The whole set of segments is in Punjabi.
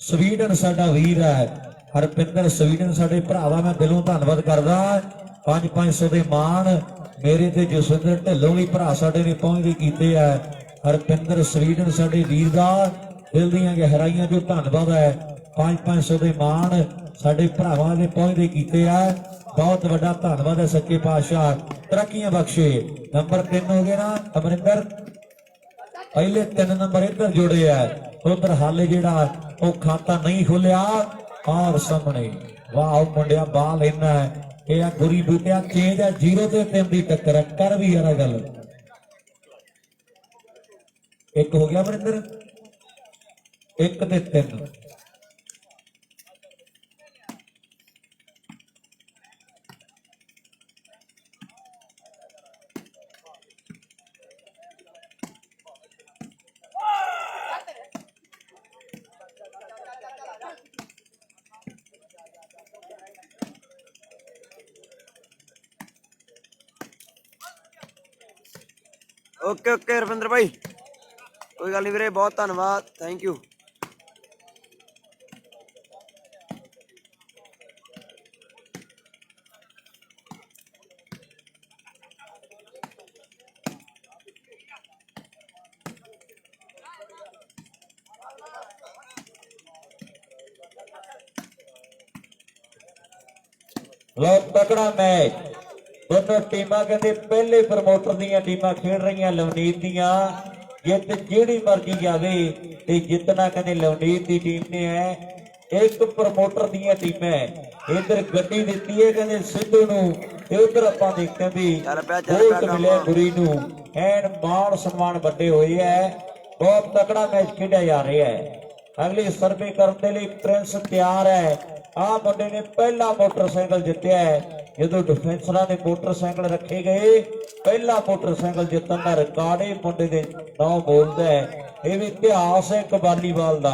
स्वीडन साडा वीर है हरपिंदर स्वीडन साडे भरावा मैं दिलों धन्नवाद करदा 500 दे मान मेरे ते जसविंदर ढिल्लों भी भरा साडे ने पहुंचदे कीते है हरपिंदर स्वीडन साडे वीर दा दिल दीआं गहराइयां जो धन्नवाद है 500 दे मान साडे भरावां ने पहुंचदे कीते है बहुत वड्डा धन्नवाद है सच्चे पातशाह तरक्कियां बख्शे। नंबर 3 हो गए ना अमरिंदर पहले 3 नंबर इधर जुड़े है उधर हाले जेड़ा वो खाता नहीं खुलिया और सामने वाह मुंडिया बाल इन्ना है ये गुरी बूटिया चेंज है 0 ते 3 की टक्कर है कर भी यार गल एक हो गया अमरिंदर 1 ते 3 ओके ओके रविंद्र भाई कोई गल नहीं वीरे बहुत धन्यवाद थैंक यू। लो तगड़ा मैच दोनों टीमां कहते पहले प्रमोटर दी टीमां खेड रही लवनीत दियां जित जेड़ी मर्जी जावे ते जितना कहते लवनीत दी टीम ने है एक प्रमोटर दी टीम है इधर गड्डी दिती है कहते सिद्धू नूं ते उधर आपां देखते भी गोल्ड मिले गुरी नूं एंड मान सम्मान वड्डे होए है बहुत तगड़ा मैच खेडा जा रहा है। अगली सर्वे करने लिए प्रिंस तैयार है आ मुंडे ने पहला मोटरसाइकिल जितया है जो डिफेंसर ने मोटरसाइकिल रखे गए पहला मोटरसाइकिल जितन का रिकॉर्ड ही मुंडे के नाम बोलता है यह भी इतिहास है कबालीवाल का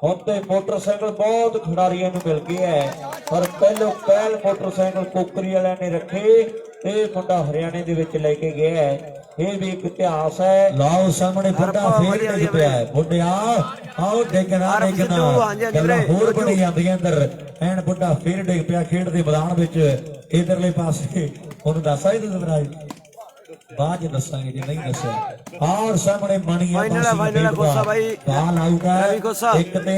हम तो मोटरसाइकिल बहुत खिडारियों को मिल गया है पर पहलो पहल मोटरसाइकिल कोकरी वाले ने रखे ये मुंडा हरियाणे के विच लेके गया है ये भी एक इतिहास है। लाओ सामने बुड्ढा फेर डिग पिया है बुड्ढिया आओ डिगना डिगना गल्लां होर बनी जांदियां अंदर एन बुड्ढा फेर डिग पिया खेड दे मैदान विच इधरले पासे ओनू दस आई तुसीं बनाई बाद च दसांगे जी नहीं दस्सिया और सामने मणिया बाल आउट है एक ते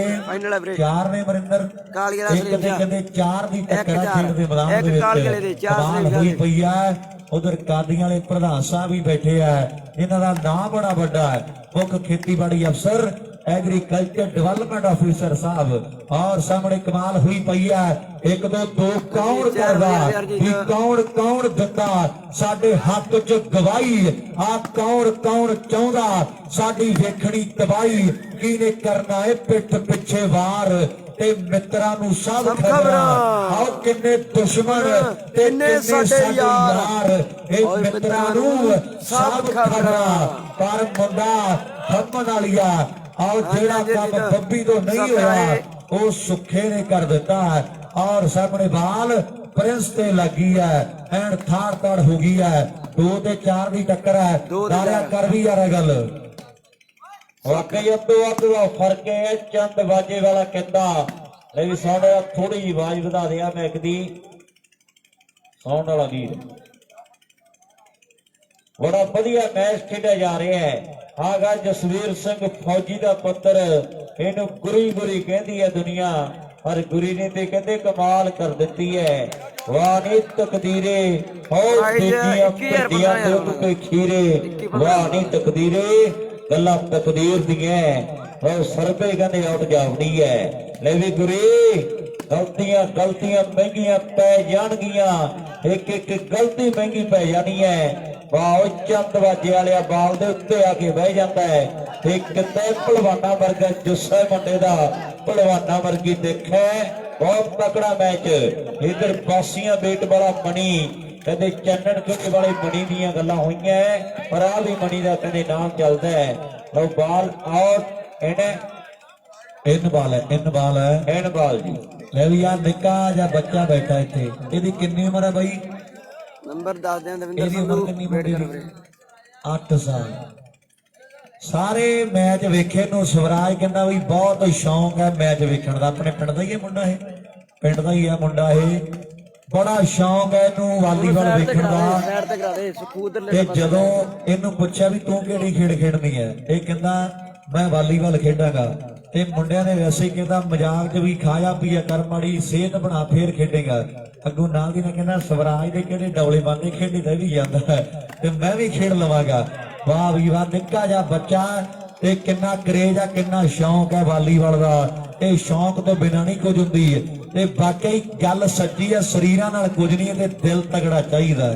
4 ने मरिंदर एक ते कहंदे 4 दी टक्कर खेड दे मैदान दे विच बाल होई पई है उधर कादियां वाले प्रधान साहब भी बैठे है इन्हां दा नाम बड़ा वड्डा है मुख खेतीबाड़ी अफसर एग्रीकल्चर डेवलपमेंट ऑफिसर साहब और सामने कमाल हुई पई है एक दो कौन करदा कौन कौन दिता साडे हक च गवाही आ कौन कौन चाहुंदा साडी वेखणी तबाही किने करना है पिठ पिछे वार ते मित्रां नूं सब खबरां आओ किन्ने दुश्मन ते किन्ने साडे यार ए मित्रां नूं सब खबरां पर मुंडा हमन वालिया और जेड़ा काम बब्बी तो नहीं होया वो सुखे ने कर दिता है और सामने बाल प्रिंस ते लगी है एंड थार ताड़ हो गई है 2 ते 4 की टक्कर है दारिया कर भी यार गल वाकई अद्दो फर्क है चंद बाजे वाला कहता लेकिन साढ़े थोड़ी जी आवाज बढ़ा दिया मैक दी साउंड वाला वीर बड़ा वधिया मैच खेडा जा रहा है आगा जसवीर सिंह फौजी का पुत्र इनू गुरी गुरी कहती है दुनिया पर गुरी ने ते कहते कमाल कर दी है वाह नी तकदीरे खीरे वाह नी तकदीरे गल्लां तकदीर दियां और सरबे कहते आउट जावनी है ले भी गुरी गलतियां गलतियां महंगियां पै जाणगियां एक एक गलती महंगी पै जानी है वाह चंद बाजे वाले बाल दे उत्ते आके बह जाता है एक पहलवाना वर्गा जुस्सा मुंडे दा पहलवाना वर्गी देखा बहुत तकड़ा मैच इधर बासियां बेट वाला मणि कहते चन्नन कुछ वाले मणि दियां गल्लां होईयां पर आ भी मणि दा कहते नाम चलदा है लो बाल आउट इन बाल जी ले भी यार निक्का जा बच्चा बैठा इत्थे इहदी कितनी उम्र है भाई नंबर 10 दे दविंदर संधू 8 साल ਸਾਰੇ ਮੈਚ ਵੇਖੇ ਨੂੰ ਸਵਰਾਜ ਕਹਿੰਦਾ ਵੀ ਬਹੁਤ ਸ਼ੌਂਕ ਹੈ ਮੈਚ ਵੇਖਣ ਦਾ। ਆਪਣੇ ਪਿੰਡ ਦਾ ਹੀ ਹੈ ਮੁੰਡਾ, ਇਹ ਪਿੰਡ ਦਾ ਹੀ ਹੈ ਮੁੰਡਾ, ਇਹ ਬੜਾ ਸ਼ੌਂਕ ਹੈ ਇਹਨੂੰ ਵਾਲੀਬਾਲ ਵੇਖਣ ਦਾ। ਸਾਈਡ ਤੇ ਕਰਾ ਦੇ ਸੁਖੂ ਉਧਰਲੇ ਤੇ ਜਦੋਂ ਇਹਨੂੰ ਪੁੱਛਿਆ ਵੀ ਤੂੰ ਕਿਹੜੀ ਖੇਡ ਖੇਡਣੀ ਹੈ, ਇਹ ਕਹਿੰਦਾ ਮੈਂ ਵਾਲੀਬਾਲ ਖੇਡਾਂਗਾ। ਤੇ ਮੁੰਡਿਆਂ ਨੇ ਵੈਸੇ ਹੀ ਕਹਿੰਦਾ ਮਜ਼ਾਕ 'ਚ ਵੀ ਖਾਇਆ ਪੀਆ ਕਰ, ਮਾੜੀ ਸਿਹਤ ਬਣਾ ਫੇਰ ਖੇਡੇਗਾ। ਅੱਗੋਂ ਨਾਲ ਦੀ ਨੇ ਕਹਿੰਦਾ ਸਵਰਾਜ ਦੇ ਕਿਹੜੇ ਡੌਲੇ ਬੰਦੇ ਖੇਡੀ ਤਾਂ ਵੀ ਜਾਂਦਾ ਤੇ ਮੈਂ ਵੀ ਖੇਡ ਲਵਾਂਗਾ। ਵਾਹ ਵੀ ਵਾਹ, ਨਿੱਕਾ ਜਿਹਾ ਬੱਚਾ ਤੇ ਕਿੰਨਾ ਕਰੇਜ ਆ, ਕਿੰਨਾ ਸ਼ੌਂਕ ਹੈ ਵਾਲੀਬਾਲ ਦਾ। ਇਹ ਸ਼ੌਂਕ ਤੋਂ ਬਿਨਾਂ ਨਹੀਂ ਕੁਝ ਹੁੰਦੀ ਤੇ ਵਾਕਈ ਗੱਲ ਸੱਚੀ ਹੈ, ਸਰੀਰਾਂ ਨਾਲ ਕੁਝ ਨਹੀਂ ਤੇ ਦਿਲ ਤਗੜਾ ਚਾਹੀਦਾ।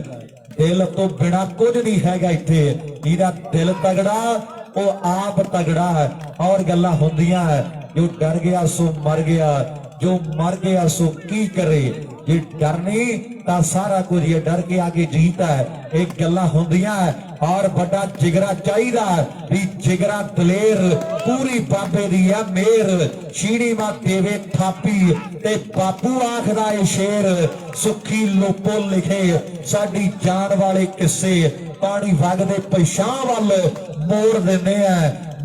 ਦਿਲ ਤੋਂ ਬਿਨਾਂ ਕੁਝ ਨਹੀਂ ਹੈਗਾ ਇੱਥੇ। ਜਿਹਦਾ ਦਿਲ ਤਗੜਾ ਉਹ ਆਪ ਤਗੜਾ ਹੈ। ਔਰ ਗੱਲਾਂ ਹੁੰਦੀਆਂ ਹੈ, ਜੋ ਡਰ ਗਿਆ ਸੋ ਮਰ ਗਿਆ, ਜੋ ਮਰ ਗਿਆ ਸੋ ਕੀ ਕਰੇ। ਜੇ ਡਰ ਨਹੀਂ ਤਾਂ ਸਾਰਾ ਕੁਝ ਇਹ ਡਰ ਕੇ ਆਗੇ ਜੀਤਾ ਹੈ। ਇਹ ਗੱਲਾਂ ਹੁੰਦੀਆਂ ਔਰ ਵੱਡਾ ਜਿਗਰਾ ਚਾਹੀਦਾ ਵੀ ਜਿਗਰਾ ਦਲੇਰ ਪੂਰੀ ਬਾਬੇ ਦੀ ਆ ਮੇਰ। ਸ਼ੀੜੀ ਮਾ ਦੇਵੇ ਥਾਪੀ ਤੇ ਬਾਪੂ ਆਖਦਾ ਏ ਸ਼ੇਰ। ਸੁੱਖੀ ਲੋਪੋ ਲਿਖੇ ਸਾਡੀ ਜਾਣ ਵਾਲੇ ਕਿੱਸੇ, ਪਾਣੀ ਵਗਦੇ ਪਛਾਂ ਵੱਲ ਮੋੜ ਦਿੰਦੇ ਆ।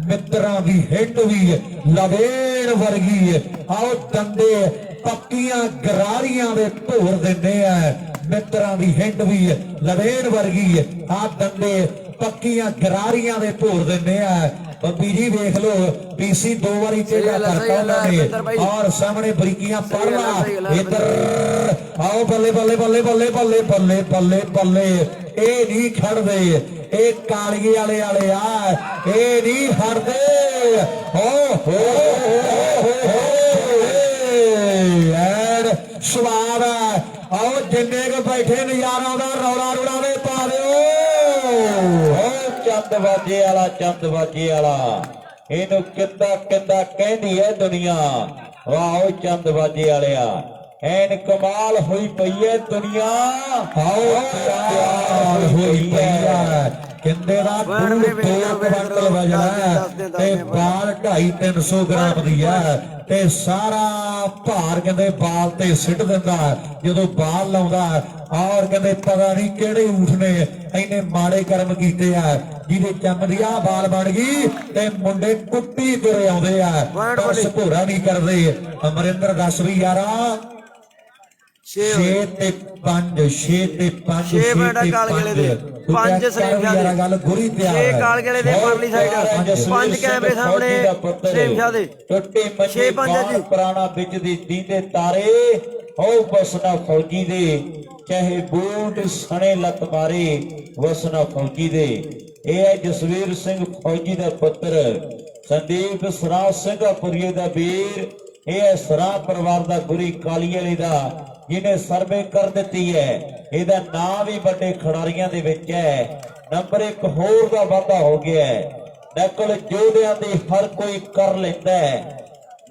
ਮਿੱਤਰਾਂ ਦੀ ਹਿੱਟ ਵੀ ਲਵੇਣ ਵਰਗੀ, ਆਓ ਡੰਡੇ ਪੱਕੀਆਂ ਗਰਾਰੀਆਂ ਦੇ ਢੋਰ ਦਿੰਦੇ ਆ। ਮਿੱਤਰਾਂ ਦੀ ਹਿੱਟ ਵੀ ਲਵੇਣ ਵਰਗੀ, ਆ ਡੰਡੇ ਪੱਕੀਆਂ ਗਰਾਰੀਆਂ ਦੇ ਢੋਰ ਦਿੰਦੇ ਆ। ਬੱਬੀ ਜੀ ਵੇਖ ਲੋ ਪੀਸੀ 2 ਵਾਰੀ ਚੇੜਾ ਕਰਤਾ ਉਹਨਾਂ ਨੇ। ਔਰ ਸਾਹਮਣੇ ਬਰੀਕੀਆਂ ਪੜ ਲਾ ਇੱਧਰ, ਆਓ ਬੱਲੇ ਬੱਲੇ ਬੱਲੇ ਬੱਲੇ ਬੱਲੇ ਬੱਲੇ ਬੱਲੇ ਬੱਲੇ। ਇਹ ਨਹੀਂ ਖੜਦੇ, ਇਹ ਕਾਲੀਏ ਵਾਲੇ ਆ, ਇਹ ਨਹੀਂ ਹਟਦੇ। ਹੋ ਐਡ ਸਵਾਦ ਹੈ। ਆਓ ਜਿੰਨੇ ਕੁ ਬੈਠੇ ਨਜ਼ਾਰਾ ਦਾ ਰੌਲਾ ਰੌਲਾ ਦੇ ਪਾ ਦਿਓ। ਚੰਦ ਬਾਜੇ ਵਾਲਾ, ਚੰਦ ਬਾਜੇ ਵਾਲਾ, ਇਹਨੂੰ ਕਿੱਦਾਂ ਕਿੱਦਾਂ ਕਹਿੰਦੀ ਹੈ ਦੁਨੀਆ। ਵਾਹ ਚੰਦ ਬਾਜੇ ਵਾਲਿਆ, ਐਨ ਕਮਾਲ ਹੋਈ ਪਈ ਹੈ ਦੁਨੀਆ। ਆਓ ਕਮਾਲ ਹੋਈ ਹੈ। ਕਿੰਦੇ ਦਾ 2 ਕੁਇੰਟਲ ਵਜਣਾ ਤੇ ਬਾਲ 250-300 ਗ੍ਰਾਮ ਦੀ ਹੈ ਤੇ ਸਾਰਾ ਭਾਰ ਕਹਿੰਦੇ ਬਾਲ ਤੇ ਸਿੱਟ ਦਿੰਦਾ ਜਦੋਂ ਬਾਲ ਲਾਉਂਦਾ। ਔਰ ਕਹਿੰਦੇ ਪਤਾ ਨਹੀਂ ਕਿਹੜੇ ਊਠ ਨੇ ਇੰਨੇ ਮਾੜੇ ਕਰਮ ਕੀਤੇ ਆ ਜਿਹਦੇ ਚੰਮ ਦੀ ਆ ਬਾਲ ਬਣ ਗਈ ਤੇ ਮੁੰਡੇ ਕੁੱਟੀ ਤੁਰੇ ਆਉਂਦੇ ਆ ਪਰ ਸਭੋਰਾ ਨਹੀਂ ਕਰਦੇ। ਅਮਰਿੰਦਰ ਦੱਸ ਵੀ ਯਾਰਾ 6 ਤੇ 5 6 ਤੇ 5 6 ਬੇਟਾ ਕਾਲਗਲੇ ਦੇ 5 ਸੇਮਸ਼ਾ ਦੇ ਗੱਲ ਗੁਰੀ ਤਿਆਰ 6 ਕਾਲਗਲੇ ਦੇ ਪਰਲੀ ਸਾਈਡ 5 ਕੈਮਰੇ ਸਾਹਮਣੇ ਸੇਮਸ਼ਾ ਦੇ ਟੁੱਟੇ 6-5 ਜੀ ਪੁਰਾਣਾ ਵਿੱਚ ਦੀ ਦੀਦੇ ਤਾਰੇ ਹੋ ਬਸਨਾ ਫੌਜੀ ਦੇ ਚਾਹੇ ਬੂਟ ਸਣੇ ਲੱਤ ਮਾਰੇ ਵਸਨਾ ਫੌਜੀ ਦੇ। ਇਹ ਹੈ ਜਸਵੀਰ ਸਿੰਘ ਫੌਜੀ ਦਾ ਪੁੱਤਰ, ਸੰਦੀਪ ਸਰਾਜ ਸਿੰਘਪੁਰੀਏ ਦਾ ਵੀਰ। ਇਹ ਹੈ ਸਰਾਹ ਪਰਿਵਾਰ ਦਾ ਗੁਰੀ ਕਾਲੀ ਵਾਲੇ ਦਾ ਜਿਹਨੇ ਸਰਵੇ ਕਰ ਦਿੱਤੀ ਹੈ। ਇਹਦਾ ਨਾਮ ਵੀ ਵੱਡੇ ਖਿਡਾਰੀਆਂ ਦੇ ਵਿੱਚ ਹੈ। ਨੰਬਰ 1 ਹੋਰ ਦਾ ਵਾਧਾ ਹੋ ਗਿਆ ਹੈ। ਨਕਲ ਜੋਧਿਆਂ ਦੀ ਹਰ ਕੋਈ ਕਰ ਲੈਂਦਾ ਹੈ,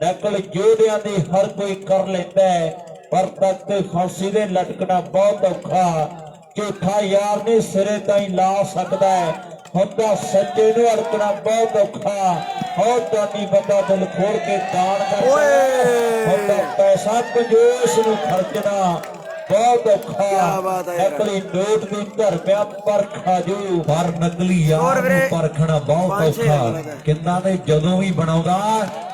ਨਕਲ ਜੋਧਿਆਂ ਦੀ ਹਰ ਕੋਈ ਕਰ ਲੈਂਦਾ ਹੈ ਪਰ ਤੱਕ ਫਾਂਸੀ ਦੇ ਲਟਕਣਾ ਬਹੁਤ ਔਖਾ। ਝੂਠਾ ਯਾਰ ਨੇ ਸਿਰੇ ਤਾਈਂ ਲਾ ਸਕਦਾ ਹੈ, ਹੁੰਦਾ ਸੱਚੇ ਨੂੰ ਅੜਕਣਾ ਬਹੁਤ ਔਖਾ। ਹੋ ਦਾਨੀ ਬੰਦਾ ਦਿਲ ਖੋਲ ਕੇ ਦਾਨ ਕਰਦਾ, ਹੁੰਦਾ ਪੈਸਾ ਕੰਜੂਸ ਨੂੰ ਖਰਚਣਾ ਬਹੁਤ ਔਖਾ। ਨਕਲੀ ਨੋਟ ਦੀ ਧਰਮਿਆ ਪਰਖਾ ਜੂ ਪਰ ਨਕਲੀ ਯਾਰ ਨੂੰ ਪਰਖਣਾ ਬਹੁਤ ਔਖਾ। ਕਿੰਨਾ ਤੇ ਜਦੋਂ ਵੀ ਬਣਾਉਂਦਾ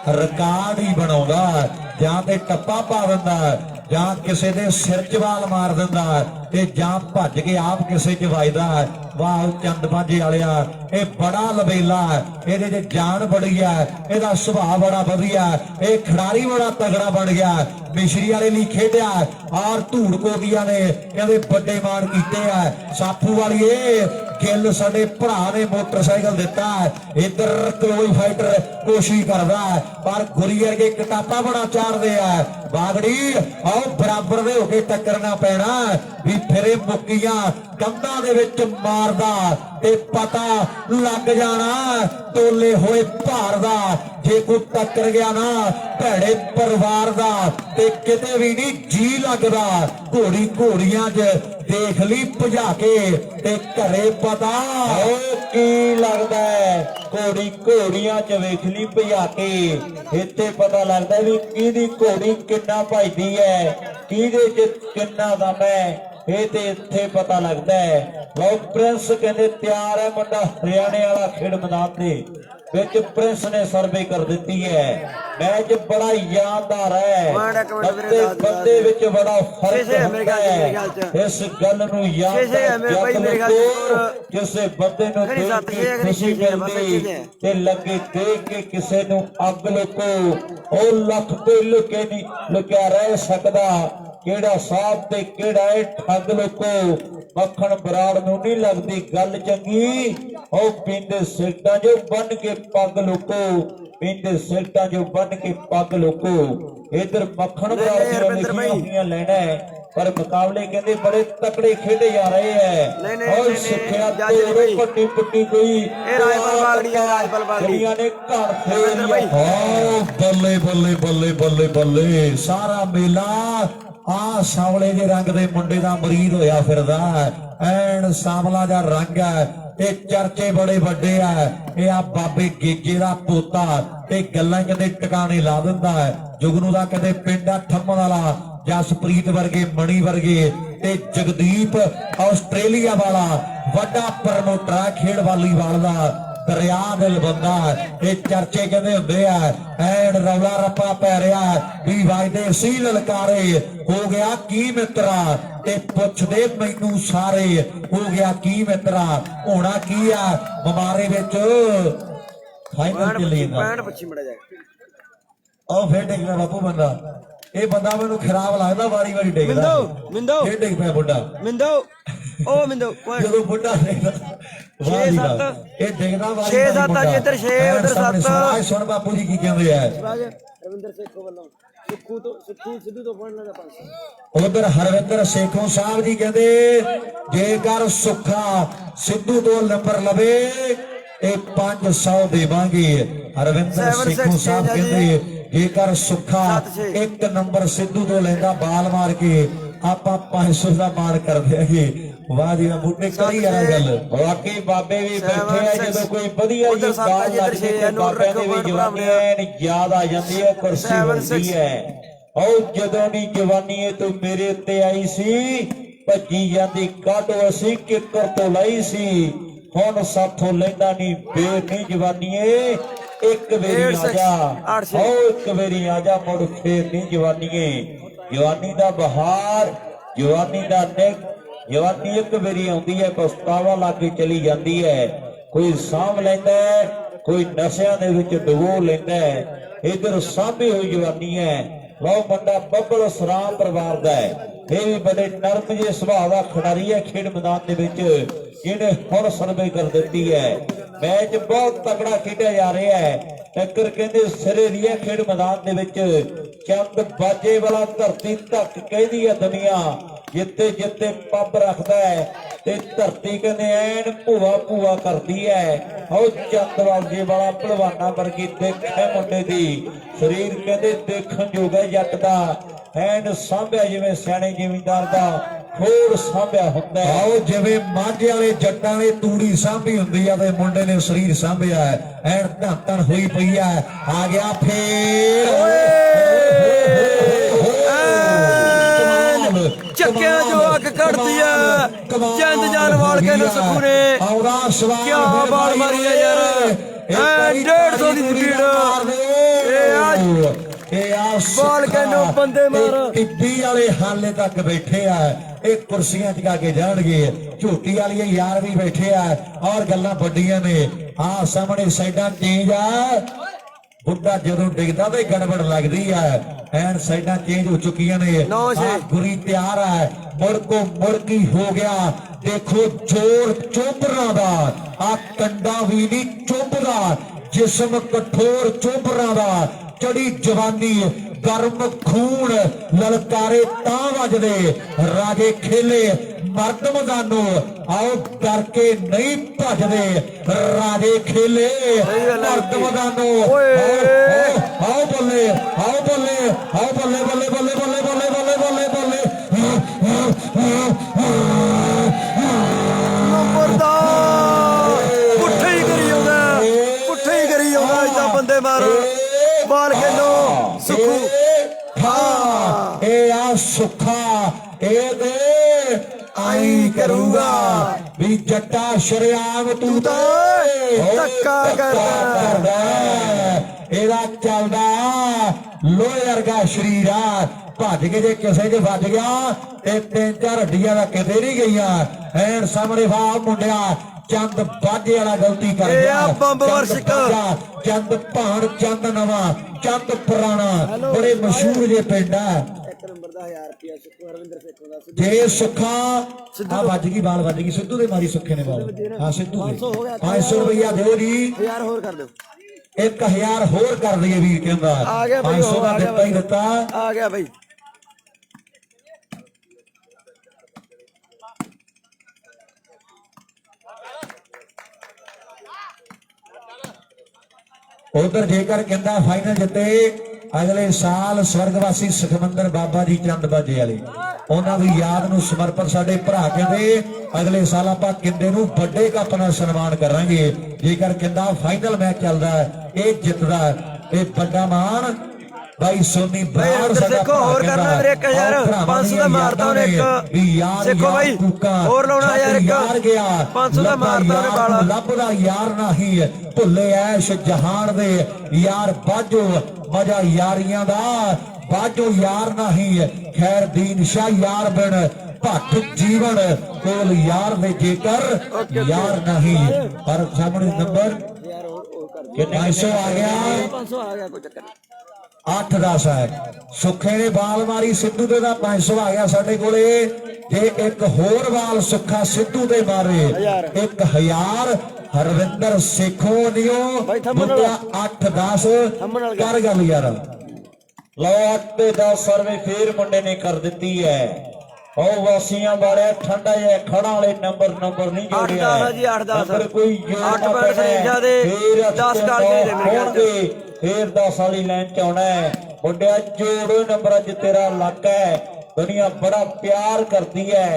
ਰਿਕਾਰਡ ਹੀ ਬਣਾਉਂਦਾ, ਜਾਂ ਤੇ ਟੱਪਾ ਪਾ ਦਿੰਦਾ ਜਾਂ ਕਿਸੇ ਦੇ ਸਿਰ 'ਚ ਵਾਲ ਮਾਰ ਦਿੰਦਾ ਤੇ ਜਾਂ ਭੱਜ ਕੇ ਆਪ ਕਿਸੇ 'ਚ ਵੱਜਦਾ। ਵਾਹ ਚੰਦ ਬਾਜੇ ਵਾਲਿਆ, ਇਹ ਬੜਾ ਲਬੇਲਾ, ਇਹਦੇ 'ਚ ਜਾਨ ਬੜੀ ਹੈ, ਇਹਦਾ ਸੁਭਾਅ ਬੜਾ ਵਧੀਆ, ਇਹ ਖਿਡਾਰੀ ਬੜਾ ਤਗੜਾ ਬਣ ਗਿਆ। ਮਿਸ਼ਰੀ ਵਾਲੇ ਲਈ ਖੇਡਿਆ ਔਰ ਧੂੜ ਕੋਟੀਆਂ ਨੇ ਇਹਦੇ ਵੱਡੇ ਮਾਣ ਕੀਤੇ ਆ। ਸਾਫੂ ਵਾਲੀਏ ਗਿੱਲ ਸਾਡੇ ਭਰਾ ਨੇ ਮੋਟਰਸਾਈਕਲ ਦਿੱਤਾ, ਇੱਧਰ ਕਲੋਈ ਫਾਈਟਰ ਕੋਸ਼ਿਸ਼ ਕਰਦਾ ਪਰ ਗੁਰੀ ਵਰਗੇ ਕਿਤਾਬਾਂ ਬੜਾ ਚਾੜਦੇ ਆ। ਬਾਗੜੀ ਆਓ ਬਰਾਬਰ ਦੇ ਹੋ ਕੇ ਟੱਕਰਨਾ ਪੈਣਾ ਵੀ ਫਿਰੇ ਮੁੱਕੀਆਂ ਕੰਧਾਂ ਦੇ ਵਿੱਚ ਮਾਰਦਾ ਤੇ ਪਤਾ ਲੱਗ ਜਾਣਾ ਟੋਲੇ ਹੋਏ ਭਾਰ ਦਾ। ਜੇ ਕੋਈ ਟੱਕਰ ਗਿਆ ਨਾ ਭੈੜੇ ਪਰਿਵਾਰ ਦਾ ਤੇ ਕਿਤੇ ਵੀ ਨਹੀਂ ਜੀ ਲੱਗਦਾ। ਘੋੜੀ ਘੋੜੀਆਂ 'ਚ ਦੇਖ ਲਈ ਭਜਾ ਕੇ ਤੇ ਘਰੇ ਪਤਾ ਉਹ ਕੀ ਲੱਗਦਾ ਹੈ। ਘੋੜੀ ਘੋੜੀਆਂ 'ਚ ਵੇਖ ਲਈ ਭਜਾ ਕੇ, ਇੱਥੇ ਪਤਾ ਲੱਗਦਾ ਵੀ ਕਿਹਦੀ ਘੋੜੀ ਕਿੰਨਾ ਭਜਦੀ ਹੈ, ਕਿਹਦੇ 'ਚ ਕਿੰਨਾ ਦਮ ਹੈ। ਇਹ ਤੇ ਇੱਥੇ ਪਤਾ ਲੱਗਦਾ ਹੈ। ਲਓ ਪ੍ਰਿੰਸ ਕਹਿੰਦੇ ਤਿਆਰ ਹੈ ਮੁੰਡਾ ਹਰਿਆਣੇ ਵਾਲਾ ਖੇਡ ਮੈਦਾਨ ਦੇ ਵਿੱਚ ਪ੍ਰਿੰਸ ਨੇ ਸਰਵੇ ਕਰ ਦਿੱਤੀ ਹੈ। ਮੈਚ ਬੜਾ ਯਾਦਗਾਰ ਹੈ, ਬੰਦੇ ਵਿੱਚ ਬੜਾ ਫਰਕ ਹੁੰਦਾ ਹੈ। ਇਸ ਗੱਲ ਨੂੰ ਯਾਦ ਰੱਖੋ, ਕਿਸੇ ਬੰਦੇ ਨੂੰ ਦੇਖ ਕੇ ਖੁਸ਼ੀ ਮਿਲਦੀ ਤੇ ਲੱਗੇ ਦੇਖ ਕੇ ਕਿਸੇ ਨੂੰ ਅੱਗ ਲੁਕੋ, ਉਹ ਲੱਖ ਤੇ ਲੁਕੇ ਨਹੀਂ ਲੁਕਿਆ ਰਹਿ ਸਕਦਾ। ਕਿਹੜਾ ਸਾਹਬ ਤੇ ਕਿਹੜਾ ਇਹ ਠੱਗ ਲੋਕੋ, ਮੱਖਣ ਬਰਾੜ ਨੂੰ ਨਹੀਂ ਲੱਗਦੀ ਗੱਲ ਚੰਗੀ। ਉਹ ਪੀਂਦੇ ਸਿਗਟਾਂ ਜੋ ਬੰਨ ਕੇ ਪੱਗ ਲੋਕੋ, ਪੀਂਦੇ ਸਿਗਟਾਂ ਜੋ ਬੰਨ ਕੇ ਪੱਗ ਲੋਕੋ। ਇਧਰ ਮੱਖਣ ਬਰਾੜ ਦੀਆਂ ਲਿਖੀਆਂ ਲੈਣਾ ਹੈ, ਪਰ ਮੁਕਾਬਲੇ ਕਹਿੰਦੇ ਬੜੇ ਤਕੜੇ ਖੇਡੇ ਜਾ ਰਹੇ ਹੈ। ਔਰ ਸਿੱਖਿਆ ਤੋੜੋ ਪੱਟੀ ਪੁੱਟੀ ਕੋਈ ਜਿਹੜੀਆਂ ਨੇ ਘਰ ਫੇਰ ਬੱਲੇ ਬੱਲੇ ਬੱਲੇ ਬੱਲੇ ਬੱਲੇ। ਸਾਰਾ ਮੇਲਾ ਆ ਸਾਵਲੇ ਦੇ ਰੰਗ ਦੇ ਮੁੰਡੇ ਦਾ ਮਰੀਦ ਹੋਇਆ ਫਿਰਦਾ, ਐਨ ਸਾਵਲਾ ਦਾ ਰੰਗ ਹੈ। ਇਹ ਚਰਚੇ ਬੜੇ ਵੱਡੇ ਆ, ਇਹ ਆ ਬਾਬੇ ਗੇਗੇ ਦਾ ਪੋਤਾ, ਤੇ ਗੱਲਾਂ ਕਦੇ ਟਿਕਾਣੇ ਲਾ ਦਿੰਦਾ ਹੈ। ਜੁਗਨੂ ਦਾ ਕਦੇ ਪਿੰਡਾ ਠੰਮਣ ਵਾਲਾ, ਜਸਪ੍ਰੀਤ ਵਰਗੇ, ਮਣੀ ਵਰਗੇ, ਤੇ ਜਗਦੀਪ ਆਸਟ੍ਰੇਲੀਆ ਵਾਲਾ ਵੱਡਾ ਪ੍ਰਮੋਟਰ ਖੇਡ ਵਾਲੀਬਾਲ ਦਾ, ਦਰਿਆ ਦਿਲ ਬੰਦਾ। ਇਹ ਚਰਚੇ ਕਹਿੰਦੇ ਹੁੰਦੇ ਆ, ਐਨ ਰੌਲਾ ਰੱਪਾ ਪੈ ਰਿਹਾ ਵੀ ਵਾਜਦੇ ਸੀ ਲਲਕਾਰੇ, ਹੋ ਗਿਆ ਕੀ ਮਿੱਤਰਾ, ਤੇ ਪੁੱਛਦੇ ਮੈਨੂੰ ਸਾਰੇ, ਹੋ ਗਿਆ ਕੀ ਮਿੱਤਰਾ। ਹੋਣਾ ਕੀ ਆ ਬਿਮਾਰੇ ਵਿੱਚ ਫਾਈਨਲ ਚੱਲੀ ਜਾਂਦਾ। ਉਹ ਫੇਰ ਡਿੱਗਦਾ ਬਾਪੂ ਬੰਦਾ, ਇਹ ਬੰਦਾ ਮੈਨੂੰ ਖਰਾਬ ਲੱਗਦਾ, ਵਾਰੀ ਵਾਰੀ ਡਿੱਗਦਾ। ਮਿੰਦੋ ਫੇਰ ਡਿੱਗ ਪਿਆ ਬੁੱਢਾ, ਮਿੰਦੋ ਉਹ ਮਿੰਦੋ ਜਦੋਂ ਬੁੱਢਾ ਡਿੱਗਦਾ 6-7 ਇਹ ਡਿੱਗਦਾ ਵਾਰੀ 6-7 ਜੀ, ਇੱਧਰ 6 ਉਧਰ 7। ਸੁਣ ਬਾਪੂ ਜੀ ਕੀ ਕਹਿੰਦੇ ਆ, ਰਵਿੰਦਰ ਸੇਖੋਂ ਵੱਲੋਂ ਸੁੱਖੂ ਤੋਂ ਸਿੱਧੂ ਤੋਂ ਫੜਨ ਲੱਗਾ 500। ਉਧਰ ਹਰਵਿੰਦਰ ਸੇਖੋਂ ਸਾਹਿਬ ਜੀ ਕਹਿੰਦੇ ਜੇਕਰ ਸੁੱਖਾ ਸਿੱਧੂ ਤੋਂ ਨੰਬਰ ਲਵੇ ਇਹ 500 ਦੇਵਾਂਗੇ। ਹਰਵਿੰਦਰ ਸੇਖੋਂ ਸਾਹਿਬ ਕਹਿੰਦੇ ਜੇਕਰ ਸੁੱਖਾ 1 ਨੰਬਰ ਸਿੱਧੂ ਤੋਂ ਲੈਂਦਾ ਬਾਲ ਮਾਰ ਕੇ ਆਪਾਂ 500 ਦਾ ਮਾਣ ਕਰ ਦਿਆਂਗੇ। ਵਾਹ ਜੀ ਬੁੱਢੇ ਕਰੀ ਯਾਰ ਗੱਲ, ਵਾਕਈ ਬਾਬੇ ਵੀ ਬੈਠੇ ਆ, ਜਦੋਂ ਕੋਈ ਵਧੀਆ ਜੀ ਬਾਲ ਲੱਗਦੀ ਤੇ ਬਾਬਿਆਂ ਦੀ ਵੀ ਜਵਾਨੀ ਐਨ ਯਾਦ ਆ ਜਾਂਦੀ ਹੈ, ਕੁਰਸੀ ਹੁੰਦੀ ਹੈ। ਉਹ ਜਦੋਂ ਦੀ ਜਵਾਨੀ ਤੂੰ ਮੇਰੇ ਉੱਤੇ ਆਈ ਸੀ, ਭੱਜੀ ਜਾਂਦੀ ਕਾਟੋ ਅਸੀਂ ਕਿੱਕਰ ਤੋਂ ਲਈ ਸੀ, ਹੁਣ ਸਾਥੋਂ ਲੈਂਦਾ ਨਹੀਂ ਬੇਰ ਨਹੀਂ ਜਵਾਨੀਏ, ਇੱਕ ਵੇਰੀ ਆ ਜਾ, ਉਹ ਇੱਕ ਵੇਰੀ ਆ ਜਾ, ਮੁੜ ਫੇਰ ਨਹੀਂ ਜਵਾਨੀਏ। ਜਵਾਨੀ ਦਾ ਬਹਾਰ, ਜਵਾਨੀ ਦਾ ਨਿਕ, ਜਵਾਨੀ ਇੱਕ ਵੇਰੀ ਆਉਂਦੀ ਹੈ, ਪਛਤਾਵਾ ਲਾ ਕੇ ਚਲੀ ਜਾਂਦੀ ਹੈ। ਕੋਈ ਸਾਂਭ ਲੈਂਦਾ ਹੈ, ਕੋਈ ਨਸ਼ਿਆਂ ਦੇ ਵਿੱਚ ਡੁਬੋ ਲੈਂਦਾ ਹੈ। ਇਧਰ ਸਾਂਭੀ ਹੋਈ ਜਵਾਨੀ ਹੈ। ਲਓ ਮੁੰਡਾ ਬੱਬਲ ਸਰਾਮ ਪਰਿਵਾਰ ਦਾ ਹੈ, ਇਹ ਵੀ ਬੜੇ ਨਰਮ ਜਿਹੇ ਸੁਭਾਅ ਦਾ ਖਿਡਾਰੀ ਹੈ ਖੇਡ ਮੈਦਾਨ ਦੇ ਵਿੱਚ, ਜਿਹਨੇ ਹੁਣ ਸਰਵੇ ਕਰ ਦਿੱਤੀ ਹੈ। ਮੈਚ ਬਹੁਤ ਤਕੜਾ ਖੇਡਿਆ ਜਾ ਰਿਹਾ ਹੈ। ਟੱਕਰ ਕਹਿੰਦੇ ਸਿਰੇ ਦੀ ਹੈ ਖੇਡ ਮੈਦਾਨ ਦੇ ਵਿੱਚ, ਚੰਦ ਬਾਜੇ ਵਾਲਾ ਧਰਤੀ ਧੱਕ ਕਹਿੰਦੀ ਹੈ ਦੁਨੀਆ, ਜਿੱਤੇ ਜਿੱਤੇ ਪੱਬ ਰੱਖਦਾ ਹੈ ਤੇ ਧਰਤੀ ਕਹਿੰਦੇ ਐਨ ਭੂਆ ਭੂਆ ਕਰਦੀ ਹੈ। ਉਹ ਚੰਦ ਬਾਜੇ ਵਾਲਾ ਭਲਵਾਨਾ ਵਰਗੀ ਦੇਖ ਹੈ ਮੁੰਡੇ ਦੀ, ਸਰੀਰ ਕਹਿੰਦੇ ਦੇਖਣ ਯੋਗ ਹੈ ਜੱਟ ਦਾ, ਐਨ ਸਾਂਭਿਆ ਜਿਵੇਂ ਸਿਆਣੇ ਜ਼ਿਮੀਂਦਾਰ ਦਾ ਹੋਰ ਸਾਂਭਿਆ ਹੁੰਦਾ। ਆਓ ਜਿਵੇਂ ਮਾਝੇ ਵਾਲੇ ਜੱਟਾਂ ਨੇ ਤੂੜੀ ਸਾਂਭੀ ਹੁੰਦੀ ਆ, ਤੇ ਮੁੰਡੇ ਨੇ ਸਰੀਰ ਸਾਂਭਿਆ ਹੈ, ਐਨ ਧੰਨ ਹੋਈ ਪਈ ਹੈ। ਆ ਗਿਆ ਫੇਰ ਚੱਕਿਆਂ ਜੋ ਅੱਗ ਕੱਢਦੀ ਆ, ਚੰਦ ਜਾਨ ਵਾਲ ਕੇ ਨੂੰ ਸੁਖੂ ਨੇ ਕਿਆ ਬਾਲ ਮਾਰੀ ਆ ਯਾਰ, 150 ਦੀ ਸਪੀਡ ਬਾਲ ਕੇ ਨੂੰ ਬੰਦੇ ਮਾਰ। ਟਿੱਬੀ ਵਾਲੇ ਹਾਲੇ ਤੱਕ ਬੈਠੇ ਆ, ਇਹ ਕੁਰਸੀਆਂ ਚਕਾ ਕੇ ਜਾਣਗੇ। ਝੂਟੀ ਵਾਲੀਏ ਯਾਰ ਵੀ ਬੈਠੇ ਆ, ਔਰ ਗੱਲਾਂ ਵੱਡੀਆਂ ਨੇ। ਆ ਸਾਹਮਣੇ ਸਾਈਡਾਂ ਚੇਂਜ ਆ, ਬੁੱਢਾ ਜਦੋਂ ਡਿੱਗਦਾ ਤੇ ਗੜਬੜ ਲੱਗਦੀ ਆ, ਐਨ ਸਾਈਡਾਂ ਚੇਂਜ ਹੋ ਚੁੱਕੀਆਂ ਨੇ। ਗੁਰੀ ਤਿਆਰ ਹੈ, ਮੁੜਕੋ ਮੁੜਕੀ ਹੋ ਗਿਆ। ਦੇਖੋ ਜ਼ੋਰ ਚੋਬਰਾਂ ਦਾ, ਆ ਕੰਡਾ ਵੀ ਨਹੀਂ ਚੁੱਭਦਾ, ਜਿਸਮ ਕਠੋਰ ਚੋਬਰਾਂ ਦਾ, ਚੜੀ ਜਵਾਨੀ ਗਰਮ ਖੂਨ, ਲਲਕਾਰੇ ਤਾਂ ਵੱਜਦੇ ਰਾਜੇ ਖੇਲੇ ਮਰਦ ਮੈਦਾਨੋਂ, ਆਓ ਕਰਕੇ ਨਹੀਂ ਭੱਜਦੇ ਰਾਜੇ ਖੇਲੇ ਮਰਦ ਮੈਦਾਨੋਂ। ਆਓ ਬੱਲੇ, ਆਓ ਬੱਲੇ, ਆਓ ਬੱਲੇ ਬੱਲੇ ਬੱਲੇ ਬੱਲੇ ਬੱਲੇ ਬੱਲੇ ਬੱਲੇ ਬੱਲੇ ਪੁੱਠੇ ਹੀ ਕਰੀ ਆਉਂਦਾ, ਪੁੱਠੇ ਹੀ ਕਰੀ ਆਉਂਦਾ, ਏਦਾਂ ਬੰਦੇ ਮਾਰ ਬਾਲ ਖੇਲੋ ਸੁੱਖੂ। ਹਾਂ ਇਹ ਆ ਸੁੱਖਾ, ਇਹ ਦੇ ਕਰੂਗਾ ਵੀ ਜੱਟਾ ਸ਼ਰਿਆਮ ਤੂੰ ਤਾਂ ਧੱਕਾ ਕਰਦਾ ਇਹਦਾ ਚੱਲਦਾ ਲੋਹੇ ਵਰਗਾ ਸਰੀਰ ਆ ਭੱਜ ਕੇ ਜੇ ਕਿਸੇ 'ਚ ਵੱਜ ਗਿਆ ਤੇ 3-4 ਹੱਡੀਆਂ ਦਾ ਕਿਤੇ ਨਹੀਂ ਗਈਆਂ ਐਨ ਸਾਹਮਣੇ ਵਾਹ ਮੁੰਡਿਆ ਚੰਦ ਬਾਜੇ ਵਾਲਾ ਗਲਤੀ ਕਰ ਗਿਆ ਬੰਬ ਵਰਸ਼ਕ ਚੰਦ ਭਾਣ ਚੰਦ ਨਵਾਂ ਚੰਦ ਪੁਰਾਣਾ ਬੜੇ ਮਸ਼ਹੂਰ ਜੇ ਪਿੰਡ ਆ ਇੱਕ ਨੰਬਰ ਦਾ 1000 ਰੁਪਿਆ ਸੁੱਖੂ ਹਰਵਿੰਦਰ ਸੇਖੋਂ ਦਾ ਜੇ ਸੁੱਖਾ ਆ ਵੱਜ ਗਈ ਬਾਲ ਵੱਜ ਗਈ ਸਿੱਧੂ ਦੇ ਮਾਰੀ ਸੁੱਖੇ ਨੇ ਬਾਲ ਹਾਂ ਸਿੱਧੂ ਦੇ 500 ਰੁਪਇਆ ਦਿਓ ਜੀ 1000 ਹੋਰ ਕਰ ਦਿਓ 1000 ਹੋਰ ਕਰ ਦਈਏ ਵੀਰ ਕਹਿੰਦਾ 500 ਦਾ ਦਿੱਤਾ ਹੀ ਦਿੱਤਾ ਆ ਗਿਆ ਬਈ ਉਧਰ ਜੇਕਰ ਕਹਿੰਦਾ ਫਾਈਨਲ ਜਿੱਤੇ ਅਗਲੇ ਸਾਲ ਸਵਰਗਵਾਸੀ ਸੁਖਮੰਦਰ ਬਾਬਾ ਜੀ ਚੰਦ ਬਾਜੇ ਵਾਲੇ ਉਹਨਾਂ ਦੀ ਯਾਦ ਨੂੰ ਸਮਰਪਿਤ ਸਾਡੇ ਭਰਾ ਕਹਿੰਦੇ ਅਗਲੇ ਸਾਲ ਆਪਾਂ ਕਿੰਦੇ ਨੂੰ ਵੱਡੇ ਕੱਪ ਨਾਲ ਸਨਮਾਨ ਕਰਾਂਗੇ ਜੇਕਰ ਕਹਿੰਦਾ ਫਾਈਨਲ ਮੈਚ ਚੱਲਦਾ ਇਹ ਜਿੱਤਦਾ ਇਹ ਵੱਡਾ ਮਾਣ भाई सोनी बाहर देखो और करना मेरे 1500 ਦਾ ਮਾਰਦਾ ਉਹਨੇ ਇੱਕ ਦੇਖੋ ਭਾਈ ਹੋਰ ਲਾਉਣਾ ਯਾਰ ਇੱਕ 500 ਦਾ ਮਾਰਦਾ ਉਹਨੇ ਬਾਲਾ ਲੱਭਦਾ ਯਾਰ ਨਹੀਂ ਭੁੱਲੇ ਐਸ਼ ਜਹਾਨ ਦੇ ਯਾਰ ਬਾਜੋ ਮਜ਼ਾ ਯਾਰੀਆਂ ਦਾ ਬਾਜੋ ਯਾਰ ਨਹੀਂ ਖੈਰ ਦੀਨ ਸ਼ਾਹ ਯਾਰ ਬਣ ਭੱਟ ਜੀਵਨ ਕੋਲ ਯਾਰ ਦੇ ਜੇਕਰ ਯਾਰ ਨਹੀਂ ਪਰ ਸਾਹਮਣੇ ਨੰਬਰ 500 ਆ ਗਿਆ 500 ਆ ਗਿਆ ਕੋਈ ਚੱਕਰ ਨਹੀਂ 8-10 ਹੈ ਸੁੱਖੇ ਨੇ ਬਾਲ ਮਾਰੀ ਸਿੱਧੂ ਦੇ ਦਾ 500 ਆ ਗਿਆ ਸਾਡੇ ਕੋਲੇ ਜੇ ਇੱਕ ਹੋਰ ਬਾਲ ਸੁੱਖਾ ਸਿੱਧੂ ਦੇ ਮਾਰੇ 1000 ਹਰਵਿੰਦਰ ਸੇਖੋਂ ਦਿਓ ਮੁੰਡਾ 8-10 ਕਰ ਗੱਲ ਯਾਰ ਲਓ 8-10 ਸਰਵੇ ਫੇਰ ਮੁੰਡੇ ਨੇ ਕਰ ਦਿੱਤੀ ਹੈ ਉਹ ਵਾਸੀਆਂ ਵਾਲੇ ਠੰਡਾ ਜਿਹਾ ਖੜਾ ਵਾਲੇ ਨੰਬਰ ਨਹੀਂ ਜੋੜਿਆ 8-10 ਕੋਈ 8 ਪੁਆਇੰਟ ਸਰੀਜਾ ਦੇ 10 ਕਾਲ ਦੇ ਹੋਣਗੇ ਫੇਰ 10 ਵਾਲੀ ਲਾਈਨ ਚ ਆਉਣਾ ਹੈ ਮੁੰਡਿਆ ਜੋੜੋ ਨੰਬਰਾਂ 'ਚ ਤੇਰਾ ਲੱਕ ਹੈ ਦੁਨੀਆ ਬੜਾ ਪਿਆਰ ਕਰਦੀ ਹੈ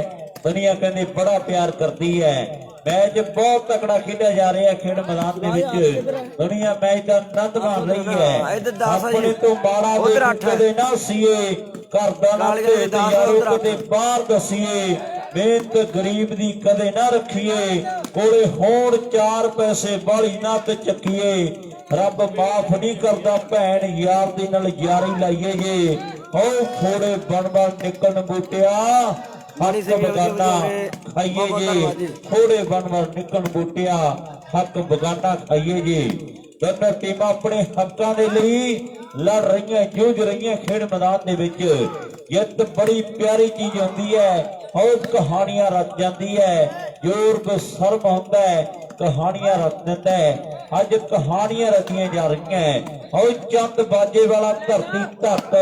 ਦੁਨੀਆ ਕਹਿੰਦੀ ਬੜਾ ਪਿਆਰ ਕਰਦੀ ਹੈ ਮੈਚ ਬਹੁਤ ਤਕੜਾ ਖੇਡਿਆ ਜਾ ਰਿਹਾ ਖੇਡ ਮੈਦਾਨ ਦੇ ਵਿੱਚ ਦੁਨੀਆ ਮੈਚ ਦਾ ਆਨੰਦ ਮਾਣ ਰਹੀ ਹੈ ਆਪਣੇ ਤੋਂ ਮਾੜਾ ਦੇ ਨਾ ਸੀਏ ਘਰ ਦਾ ਨਾ ਤੇ ਯਾਰੋ ਕਿਤੇ ਬਾਹਰ ਦਸੀਏ ਮਿਹਨਤ ਗਰੀਬ ਦੀ ਕਦੇ ਨਾ ਰੱਖੀਏ ਕੋਲੇ ਹੋਣ 4 ਪੈਸੇ ਬਾਲੀ ਨਾ ਤੇ ਚੱਕੀਏ ਰੱਬ ਮਾਫ ਨਹੀਂ ਕਰਦਾ ਭੈਣ ਯਾਰ ਦੇ ਨਾਲ ਯਾਰੀ ਲਾਈਏ ਜੇ ਹੋ ਖੋੜੇ ਬਣ ਨਿਕਲਣ ਬੂਟਿਆ ਹੱਕ ਬਗਾਨਾ ਖਾਈਏ ਜੇ ਖੋੜੇ ਬਣ ਨਿਕਲਣ ਬੂਟਿਆ ਹੱਕ ਬਗਾਨਾ ਖਾਈਏ ਜੇ ਦੋਨੋਂ ਟੀਮਾਂ ਆਪਣੇ ਹੱਕਾਂ ਦੇ ਲਈ ਲੜ ਰਹੀਆਂ ਜੂਝ ਰਹੀਆਂ ਖੇਡ ਮੈਦਾਨ ਦੇ ਵਿੱਚ ਜਿੱਤ ਬੜੀ ਪਿਆਰੀ ਚੀਜ਼ ਹੁੰਦੀ ਹੈ ਬਹੁਤ ਕਹਾਣੀਆਂ ਰਚ ਜਾਂਦੀ ਹੈ ਜ਼ੋਰ ਬਸਰਮ ਹੁੰਦਾ ਹੈ ਕਹਾਣੀਆਂ ਰਚ ਦਿੰਦਾ ਹੈ ਅੱਜ ਕਹਾਣੀਆਂ ਰਚੀਆਂ ਜਾ ਰਹੀਆਂ ਉਹ ਚੰਦ ਬਾਜੇ ਵਾਲਾ ਧਰਤੀ ਧੱਤ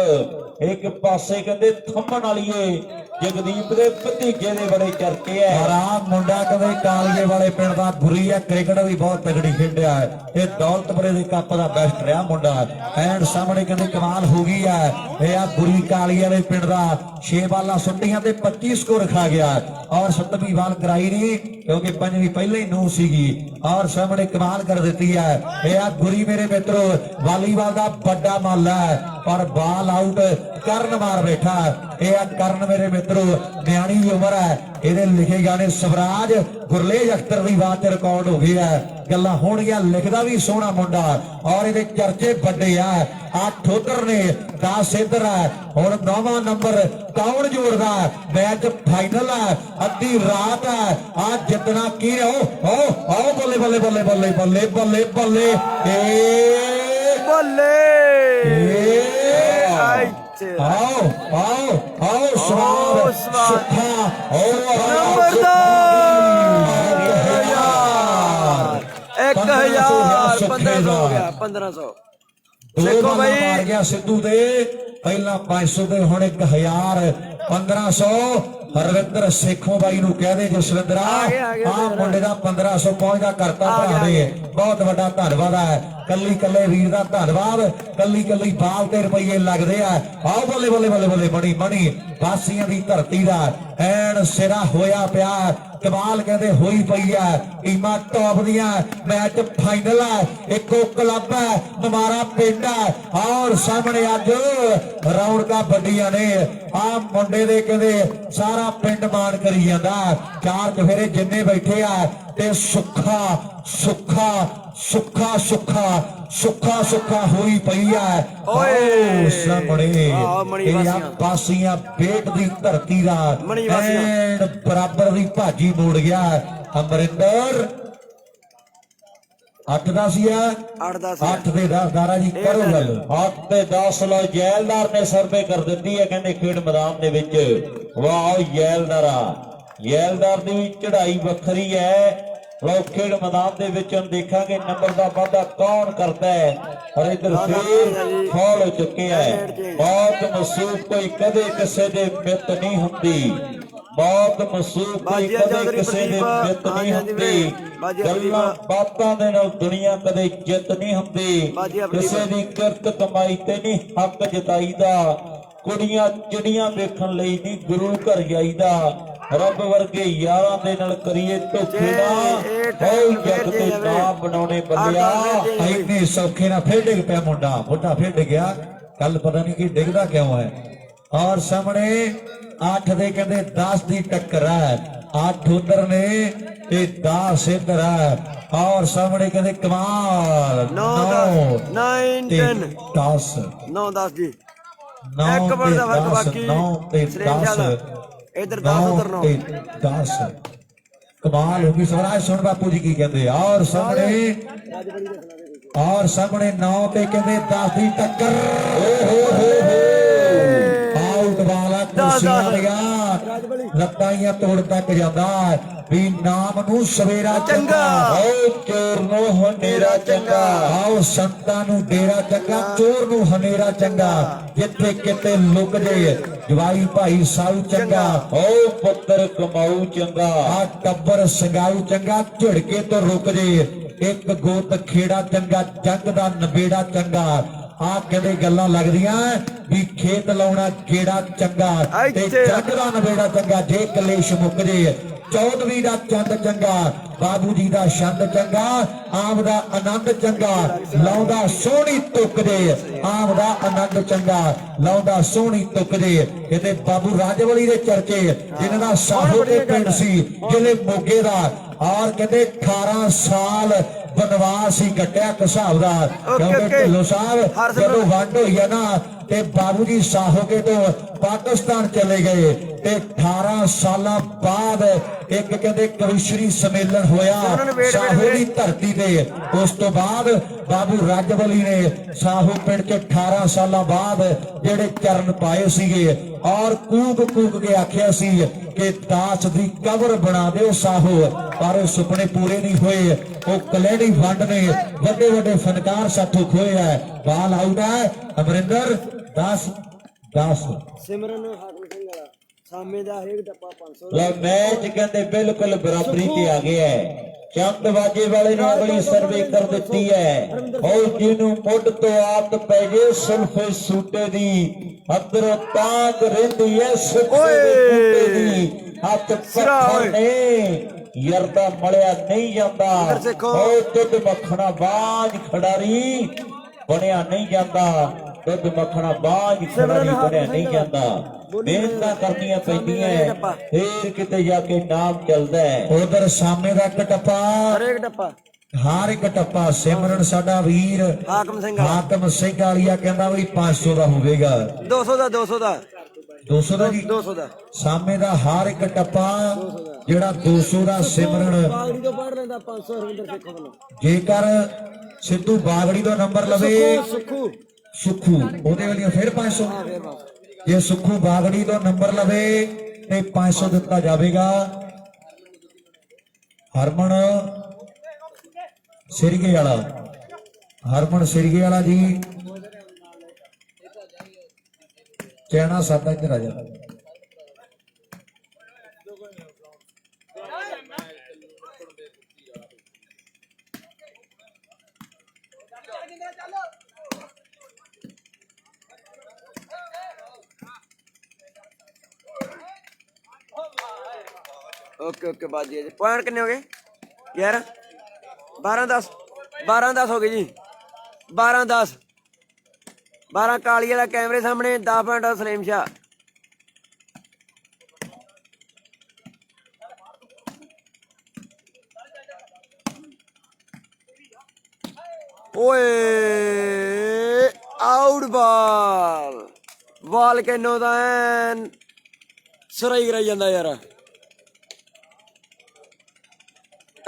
ਇੱਕ ਪਾਸੇ ਕਹਿੰਦੇ ਥੰਮਣ ਵਾਲੀਏ ਜਗਦੀਪ ਦੇ ਭਤੀਜੇ ਦੇ ਬੜੇ ਚਰਚੇ ਐ ਆਰਾਮ ਮੁੰਡਾ ਕਦੇ ਕਾਲੀਏ ਵਾਲੇ ਪਿੰਡ ਦਾ ਗੁਰੀ ਹੈ ਕ੍ਰਿਕਟ ਵੀ ਬਹੁਤ ਤਗੜੀ ਖੇਡਿਆ ਹੈ ਇਹ ਦੌਲਤਪੁਰੇ ਦੇ ਕੱਪ ਦਾ ਬੈਸਟ ਰਿਹਾ ਮੁੰਡਾ ਐਂਡ ਸਾਹਮਣੇ ਕਹਿੰਦੇ ਕਮਾਲ ਹੋ ਗਈ ਹੈ ਇਹ ਆ ਗੁਰੀ ਕਾਲੀਏ ਵਾਲੇ ਪਿੰਡ ਦਾ 6 ਬਾਲਾਂ ਸੁੱਟੀਆਂ ਤੇ 25 ਸਕੋਰ ਖਾ ਗਿਆ ਔਰ 7ਵੀਂ ਬਾਲ ਕਰਾਈ ਨਹੀਂ ਕਿਉਂਕਿ 5ਵੀਂ ਪਹਿਲਾਂ ਹੀ ਨੂੰ ਸੀਗੀ ਔਰ ਸਾਹਮਣੇ ਕਮਾਲ ਕਰ ਦਿੱਤੀ ਹੈ ਇਹ ਆ ਗੁਰੀ ਮੇਰੇ ਮਿੱਤਰੋ ਵਾਲੀਬਾਲ ਦਾ ਵੱਡਾ ਮੱਲ ਹੈ ਪਰ ਬਾਲ ਆਊਟ ਕਰਨ ਮਾਰ ਬੈਠਾ ਇਹ ਆ ਕਰਨ ਮੇਰੇ ਮਿੱਤਰੋ ਨਿਆਣੀ ਉਮਰ ਹੈ ਇਹਦੇ ਲਿਖੇ ਗਾਣੇ ਸਵਰਾਜ ਗੁਰਲੇਜ ਅਖਤਰ ਦੀ ਬਾਤ ਤੇ ਰਿਕਾਰਡ ਹੋ ਗਿਆ ਗੱਲਾਂ ਹੋਣਗੀਆਂ ਲਿਖਦਾ ਵੀ ਸੋਹਣਾ ਮੁੰਡਾ ਔਰ ਇਹਦੇ ਚਰਚੇ ਵੱਡੇ ਆ 8 ਉਧਰ ਨੇ 10 ਇੱਧਰ ਹੈ ਹੁਣ 9ਵਾਂ ਨੰਬਰ ਕੌਣ ਜੋੜਦਾ ਮੈਚ ਫਾਈਨਲ ਹੈ ਅੱਧੀ ਰਾਤ ਹੈ ਆ ਜਿੱਤਣਾ ਕੀ ਆਓ ਬੱਲੇ ਬੱਲੇ ਬੱਲੇ ਬੱਲੇ ਬੱਲੇ ਬੱਲੇ ਬੱਲੇ ਆਓ ਸਵਾਲ ਸੁੱਖਾ ਇੱਕ 1000 1500 ਹੋ ਗਿਆ 1500 ਦੇਖੋ ਭਾਈ ਮਾਰ ਗਿਆ ਸਿੱਧੂ ਦੇ ਪਹਿਲਾਂ 500 ਦੇ ਹੁਣ 1000 1500 ਹਰਵਿੰਦਰ ਸੇਖੋਂ ਬਾਈ ਨੂੰ ਕਹਦੇ ਜਸਵਿੰਦਰਾ ਆ ਮੁੰਡੇ ਦਾ 1500 ਪਹੁੰਚਦਾ ਕਰਤਾ ਭਰਾ ਦੇ ਬਹੁਤ ਵੱਡਾ ਧੰਨਵਾਦ ਹੈ ਕੱਲੇ ਵੀਰ ਦਾ ਧੰਨਵਾਦ ਕੱਲੀ ਬਾਲ ਤੇ ਰੁਪਈਏ ਲੱਗਦੇ ਆ ਆਓ ਬੱਲੇ ਬੱਲੇ ਬੱਲੇ ਬੱਲੇ ਬਣੀ ਵਾਸੀਆਂ ਦੀ ਧਰਤੀ ਦਾ ਐਨ ਸਿਰਾ ਹੋਇਆ ਪਿਆ ਕਮਾਲ ਕਹਿੰਦੇ ਹੋਈ ਪਈ ਹੈ ਟੀਮਾਂ ਟੌਪ ਦੀਆਂ ਮੈਚ ਫਾਈਨਲ ਹੈ ਇੱਕੋ ਕਲੱਬ ਹੈ ਨਵਾਰਾ ਪਿੰਡ ਹੈ ਔਰ ਸਾਹਮਣੇ ਅੱਜ ਰੌਣਕਾਂ ਵੱਡੀਆਂ ਨੇ ਆ ਮੁੰਡੇ ਦੇ ਕਹਿੰਦੇ ਸਾਰਾ ਪਿੰਡ ਮਾਣ ਕਰੀ ਜਾਂਦਾ ਚਾਰ ਚਫੇਰੇ ਜਿੰਨੇ ਬੈਠੇ ਆ ਤੇ ਸੁੱਖਾ ਸੁੱਖਾ ਸੁੱਖਾ ਸੁੱਖਾ ਸੁੱਖਾ ਸੁੱਖਾ ਹੋਈ ਪਈ ਹੈ ਓਏ ਸਾਹਮਣੇ ਇਹ ਪਾਸੀਆਂ ਪੇਟ ਦੀ ਧਰਤੀ ਦਾ ਐਨ ਬਰਾਬਰ ਦੀ ਭਾਜੀ ਮੋੜ ਗਿਆ ਅਮਰਿੰਦਰ 8-10 ਹੀ ਆ 8 ਦੇ 10 ਦਾਰਾ ਜੀ ਕਰੋ ਗੱਲ 8 ਤੇ 10 ਲੋ ਜੈਲਦਾਰ ਨੇ ਸਰਵੇ ਕਰ ਦਿੱਤੀ ਹੈ ਕਹਿੰਦੇ ਖੇਡ ਮੈਦਾਨ ਦੇ ਵਿੱਚ ਵਾਹ ਜੈਲਦਾਰਾ ਜੈਲਦਾਰ ਦੀ ਵੀ ਚੜਾਈ ਵੱਖਰੀ ਹੈ ਲੋ ਖੇਡ ਮੈਦਾਨ ਦੇ ਵਿੱਚ ਹੁਣ ਦੇਖਾਂਗੇ ਨੰਬਰ ਦਾ ਵਾਧਾ ਕੌਣ ਕਰਦਾ ਹੈ ਔਰ ਇਧਰ ਫੇਰ ਫੌਲ ਹੋ ਚੁੱਕਿਆ ਹੈ ਬਹੁਤ ਮਸੂਬ ਕੋਈ ਕਦੇ ਕਿਸੇ ਦੇ ਮਿੱਤ ਨਹੀਂ ਹੁੰਦੀ ਬਹੁਤ ਮਸੂਬ ਕੋਈ ਕਦੇ ਕਿਸੇ ਦੇ ਮਿੱਤ ਨਹੀਂ ਹੁੰਦੀ ਗੱਲਾਂ ਬਾਤਾਂ ਦੇ ਨਾਲ ਦੁਨੀਆ ਕਦੇ ਜਿੱਤ ਨਹੀਂ ਹੁੰਦੀ ਕਿਸੇ ਦੀ ਕਿਰਤ ਕਮਾਈ ਤੇ ਨਹੀਂ ਹੱਕ ਜਤਾਈਦਾ ਕੁੜੀਆਂ ਚਿੜੀਆਂ ਵੇਖਣ ਲਈ ਨਹੀਂ ਗੁਰੂ ਘਰ ਜਾਈਦਾ ਰੱਬ ਵਰਗੇ ਯਾਰਾਂ ਦੇ ਨਾਲ ਕਰੀਏ ਧੋਖੇ ਨਾ ਕੋਈ ਜੱਗ ਤੇ ਨਾ ਬਣਾਉਣੇ ਬੰਦਿਆ ਇੰਨੇ ਸੌਖੇ ਨਾਲ ਫੇਰ ਡਿੱਗ ਪਿਆ ਮੁੰਡਾ ਫੇਰ ਡਿੱਗਿਆ ਕੱਲ ਪਤਾ ਨਹੀਂ ਕਿ ਡਿੱਗਦਾ ਕਿਉਂ ਹੈ ਔਰ ਸਾਹਮਣੇ 8 ਦੇ ਕਹਿੰਦੇ 10 ਦੀ ਟੱਕਰ ਹੈ 8 ਉਧਰ ਨੇ ਤੇ 10 ਇੱਧਰ ਹੈ ਔਰ ਸਾਹਮਣੇ ਕਹਿੰਦੇ ਕਮਾਲ 9 10 9-10 ਜੀ 9 ਇੱਕ ਬੜ ਦਾ ਫਰਕ ਬਾਕੀ 9 ਤੇ 10 इधर 10 उधर 9 10 कमाल होगी स्वराज सुन बापू जी की कहते और सामने 9 पे कहते 10 की टक्कर आउट वाला लत्ताइयां तोड़ तक जाता भी नाम नू सवेरा चंगा आओ चोर नू हनेरा चंगा आओ संतां नू डेरा चंगा चोर नू हनेरा चंगा जिथे किते लुक जे जवाई भाई साऊ चंगा ओ पुत्र कमाऊ चंगा आ टब्बर संगाऊ चंगा झड़के तो रुक जे एक गोत खेड़ा चंगा जंग दा नबेड़ा चंगा आ कहते गल्लां लगदियां भी खेत लाउणा खेड़ा चंगा ते जंग दा नबेड़ा चंगा जे कलेश मुक जे चौधरी दा चंद चंगा बाबू जी दा छंद चंगा आम दा आनंद चंगा लाउंदा सोहनी तुक दे आम दा आनंद चंगा लाउंदा सोहनी तुक दे कहते बाबू राजवली दे चर्चे जिन्हां दा साहू दे पिंड सी जिले मोगे दा और कहते 18 साल बनवास ही कट्टिया हिसाब दा क्योंकि ढिल्लों साहब जदों वंड होई है ना ते बाबू जी साहोके तो पाकिस्तान चले गए ते 18 साल बाद एक कहते कविश्री सम्मेलन होया साहो की धरती ते उस तो बाद बाबू राजवली ने साहो पिंड च 18 साल बाद जेड़े चरण पाए सीगे और कूक कूक के आख्या सी कि दास दी कबर बना दे साहो पर सुपने पूरे नहीं हुए वो कलैड़ी फंड ने वड्डे वड्डे फनकार साथों खोए है बाल आउट है अमरिंदर 10 सिमरन हाकम सिंह वाला सामे दा एक डब्बा 500 लो मैच कहते बिल्कुल बराबरी ते आ गया है चंद बाजे वाले ने अगली सर्वे कर दी है और जिन्हों मुड तो आदत पै गए सुल्फे सूटे दी अंदरों तांग रहिंदी है सुल्फे दी हथ पत्थर ने यरदा मलिया नहीं जाता और दुध मखना बाज खिडारी बनया नहीं जाता दुध मखना बाज खिडारी बनया नहीं जाता मेहनत करनिया पैंदियां फिर किते जाके नाम चलदा है उधर सामने दा कटप्पा हर एक टप्पा सिमरन साडा वीर हाकम सिंह वालिया कहंदा भी 500 दा होवेगा 200 दा 200 दा जी 200 दा सामने दा हर एक टप्पा जेड़ा 200 दा सिमरन बागड़ी तो पढ़ लेंदा 500 रविंदर सिख वालों जेकर सिद्धू बागड़ी दा नंबर लवे सुखू ओदे वाली फिर 500 जे सुखू बागड़ी दा नंबर लवे ते 500 दिता जावेगा हरमन सिरगे वाला जी चैना सादा इधर आ जा ਓਕੇ ਓਕੇ ਬਾਜੀ ਜੀ ਪੁਆਇੰਟ ਕਿੰਨੇ ਹੋ ਗਏ ਯਾਰ 12-10 12-10 ਹੋ ਗਏ ਜੀ 12-10 12 ਕਾਲੀ ਵਾਲਾ ਕੈਮਰੇ ਸਾਹਮਣੇ 10 ਪੁਆਇੰਟ ਸਲੀਮ ਸ਼ਾਹ ਓਏ ਆਊਟ ਬਾਲ ਕਿੰਨੋ ਦਾ ਐਨ ਸਰਾਈ ਕਰਾਈ ਜਾਂਦਾ ਯਾਰ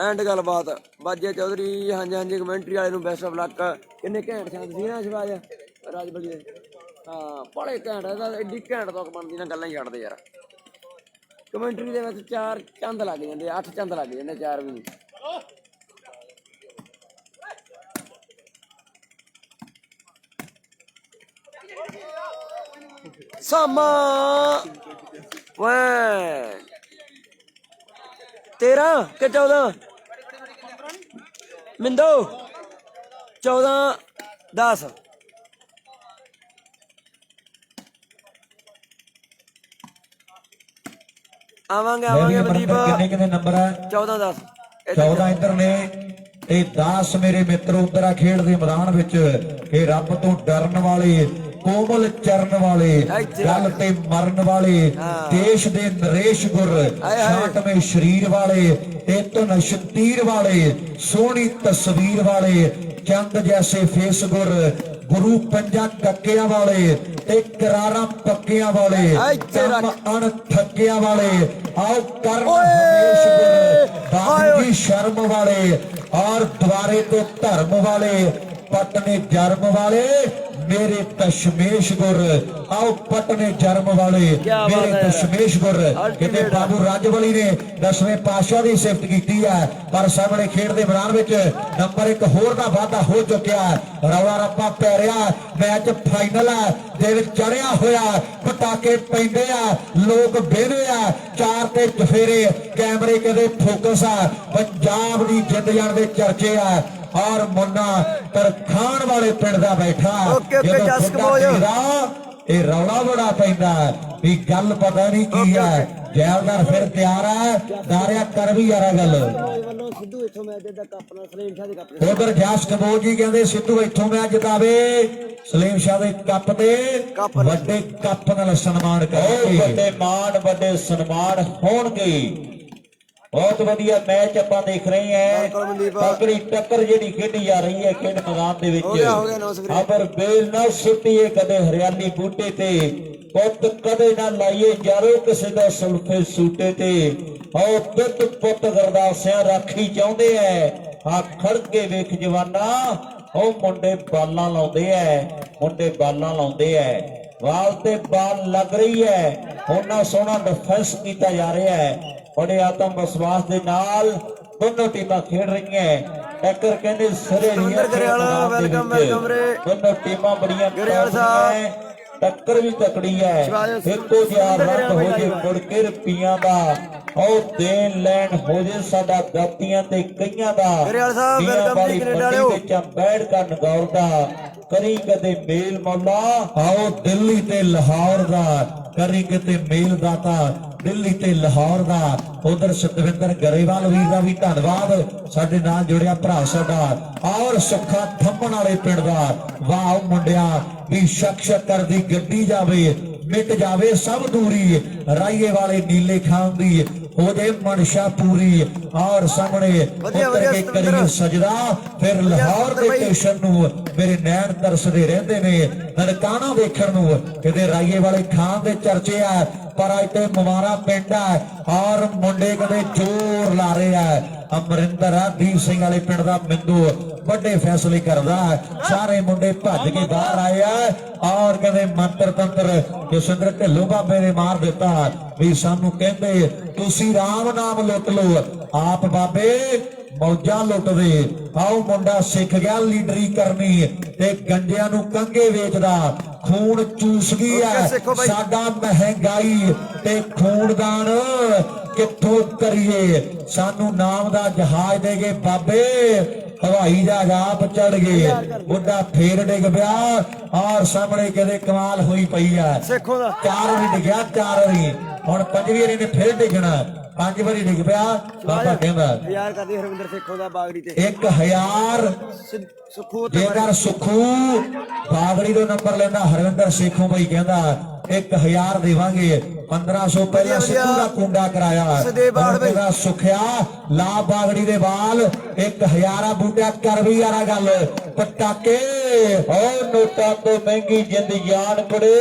ਐਂਡ ਗੱਲਬਾਤ ਬਾਜੇ ਚੌਧਰੀ ਹਾਂਜੀ ਹਾਂਜੀ ਕਮੈਂਟਰੀ ਵਾਲੇ ਨੂੰ ਬੈਸਟ ਆਫ ਲੱਕ ਕਿੰਨੇ ਘੈਂਟ ਛਾਂਦ ਸੀ ਨਾ ਸ਼ਿਵਾਜ ਰਾਜਬਲੀ ਦੇ ਹਾਂ ਬੜੇ ਘੈਂਟ ਇਹਦਾ ਐਡੀ ਘੈਂਟ ਤੱਕ ਬਣਦੀ ਨਾ ਗੱਲਾਂ ਹੀ ਛੱਡਦੇ ਯਾਰ ਕਮੈਂਟਰੀ ਦੇ ਵਿੱਚ 4 ਚੰਦ ਲੱਗ ਜਾਂਦੇ 8 ਚੰਦ ਲੱਗ ਜਾਂਦੇ 4 ਵੀ ਨਹੀਂ ਸਾਮਾ ਵੇ 13 ਕਿ 14 ਮਿੰਦੋ 14-10 ਆਵਾਂਗੇ ਮਨਦੀਪ ਕਿੰਨੇ ਨੰਬਰ ਹੈ 14-10 14 ਇੱਧਰ ਨੇ ਤੇ 10 ਮੇਰੇ ਮਿੱਤਰੋ ਉਧਰ ਆ ਖੇਡ ਦੇ ਮੈਦਾਨ ਵਿੱਚ ਇਹ ਰੱਬ ਤੋਂ ਡਰਨ ਵਾਲੇ ਕੋਮਲ ਚਰਨ ਵਾਲੇ ਗੱਲ ਤੇ ਮਰਨ ਵਾਲੇ ਦੇਸ਼ ਦੇ ਨਰੇਸ਼ ਗੁਰ ਸ਼ਾਂਤਮੇ ਸਰੀਰ ਵਾਲੇ ਤੇ ਧਨੁਸ਼ ਤੀਰ ਵਾਲੇ ਸੋਹਣੀ ਤਸਵੀਰ ਵਾਲੇ ਚੰਦ ਜੈਸੇ ਫੇਸ ਗੁਰ ਗੁਰੂ ਪੰਜਾ ਕੱਕਿਆਂ ਵਾਲੇ ਤੇ ਕਰਾਰਾਂ ਪੱਕਿਆਂ ਵਾਲੇ ਕੰਮ ਅਣ ਠੱਕਿਆਂ ਵਾਲੇ ਆਓ ਕਰਨ ਹਮੇਸ਼ ਗੁਰ ਬਾਕੀ ਸ਼ਰਮ ਵਾਲੇ ਔਰ ਦੁਆਰੇ ਤੋਂ ਧਰਮ ਵਾਲੇ ਪਟਨੇ ਜਰਮ ਵਾਲੇ मेरे दशमेश गुर आओ पटने जन्म वाले मेरे दशमेश गुर कहते बाबू राजवली ने 10वें पातशाह की सिफत की है पर सामने खेड के मैदान में नंबर 1 होर दा वाधा हो चुका है रौला रप्पा पै रहा मैच फाइनल है दिल चढ़िया होया पटाके पैंदे आ लोग बेहदे आ 4 ते चफेरे कैमरे कहते फोकस है पंजाब की जिंद जान के चर्चे है और मुन्ना तरखान वाले पिंड दा बैठा ये रौला बड़ा पैंदा भी गल पता नहीं की है जैलदार फिर तैयार है दारिया कर भी यार गल उधर जस कबोज जी कहते सिद्धू इथों मैच जितावे सलीम शाह दे कप ते वड्डे कप नाल सन्मान करके वड्डे मान वड्डे सन्मान होणगे बहुत वधिया मैच ਆਪਾਂ देख रहे हैं तगड़ी टक्कर ਜਿਹੜੀ ਖੇਡੀ ਜਾ ਰਹੀ ਹੈ ਖੇਡ ਮੈਦਾਨ ਦੇ ਵਿੱਚ ਅਬਰ ਬੇਲ ਨਾ ਸੁੱਟੀਏ ਕਦੇ ਹਰਿਆਲੀ ਬੂਟੇ ਤੇ ਪੁੱਤ ਕਦੇ ਨਾ ਲਾਈਏ ਯਾਰੋ ਕਿਸੇ ਦਾ ਸੁਲਫੇ ਸੂਟੇ ਤੇ ਆਓ ਪੁੱਤ ਪੁੱਤ ਗਰਦਾਸਿਆਂ ਰਾਖੀ ਚਾਹੁੰਦੇ ਐ ਆ ਖੜ ਕੇ ਵੇਖ ਜਵਾਨਾ ਉਹ ਮੁੰਡੇ ਬਾਲਾਂ ਲਾਉਂਦੇ ਐ ਮੁੰਡੇ ਬਾਲਾਂ ਲਾਉਂਦੇ ਐ ਵਾਲ ਤੇ ਬਾਲ ਲੱਗ ਰਹੀ ਹੈ ਉਹਨਾਂ ਸੋਹਣਾ ਡਿਫੈਂਸ ਕੀਤਾ ਜਾ ਰਿਹਾ ਹੈ बड़े आत्म विश्वास के नाल दोनों टीमां खेड रही हैं टक्कर कहते सिरे दोनों टीमां बड़ियां टक्कर भी तकड़ी है एको जिहा रंग हो जे मुड़ के रुपया का और देन लैन हो जे साडा दातियां ते कईयां दा वाली मंडी विच बैठ का नगौर दा करी कदे मेल मौला आओ दिल्ली ते लाहौर दा करी किते मेल दाता दिल्ली ते लाहौर दा उधर सतविंदर गरेवाल वीर दा भी धन्नवाद साडे नाल जुड़िया भरा साडा और सुखा थंमण वाले पिंड दा वाह मुंडिया भी शक कर दी गड्डी जावे मिट जावे सब दूरी राइए वाले नीले खान दी हो जाए मनशा पूरी और सामने उतर के करिए सजदा फिर लाहौर के स्टेशन नूं मेरे नैन तरसदे रहंदे ने ननकाना देखण नूं किते राइए वाले खान दे चर्चे आ पर इत्थे मवारा पिंड है और मुंडे कदे जोर ला रहे हैं अमरिंदर दीप सिंह वाले पिंड दा मिंदू बड़े फैसले करदा सारे मुंडे भज के बाहर आए हैं और कहते मंत्र तंत्र जसविंदर ढिल्लों बाबे ने मार दिता भी सानू कहते तुसी राम नाम लुट लो आप बाबे मौजा लुट दे आओ मुंडा सिख गया लीडरी करनी ते गंजियां नू कंगे वेचदा खून चूस गई है साडा महंगाई ते खूनदान कित्थों करिए सानू नाम दा जहाज दे गए बाबे हवाई जहाज आप चढ़ गए बुढ़ा फेर डिग पिया और सामने कहते कमाल हुई पई है 4 वारी डिग्या 4 वारी हुण 5वीं वारी ने फिर डिगना 5 ਵਾਰੀ ਡਿੱਗ ਪਿਆ ਬਾਬਾ ਕਹਿੰਦਾ ਯਾਰ ਕਰਦੀ ਹਰਵਿੰਦਰ ਸੇਖੋਂ ਦਾ ਬਾਗੜੀ ਤੇ 1000 ਸੁਖੂ ਤੇ ਜੇਕਰ ਸੁਖੂ ਬਾਗੜੀ ਤੋਂ ਨੰਬਰ ਲੈਂਦਾ ਹਰਵਿੰਦਰ ਸੇਖੋਂ ਬਾਈ ਕਹਿੰਦਾ 1000 ਦੇਵਾਂਗੇ 1500 ਪਹਿਲਾਂ ਸਿੱਧੂ ਦਾ ਕੁੰਡਾ ਕਰਾਇਆ ਕਹਿੰਦਾ ਸੁਖਿਆ ਲਾ ਬਾਗੜੀ ਦੇ ਵਾਲ 1000 ਆ ਬੂਟਿਆ ਕਰ ਵੀ ਯਾਰਾ ਗੱਲ ਪਟਾਕੇ ਓ ਨੋਟਾਂ ਤੋਂ ਮਹਿੰਗੀ ਜਿੰਦ ਜਾਨ ਕੁੜੇ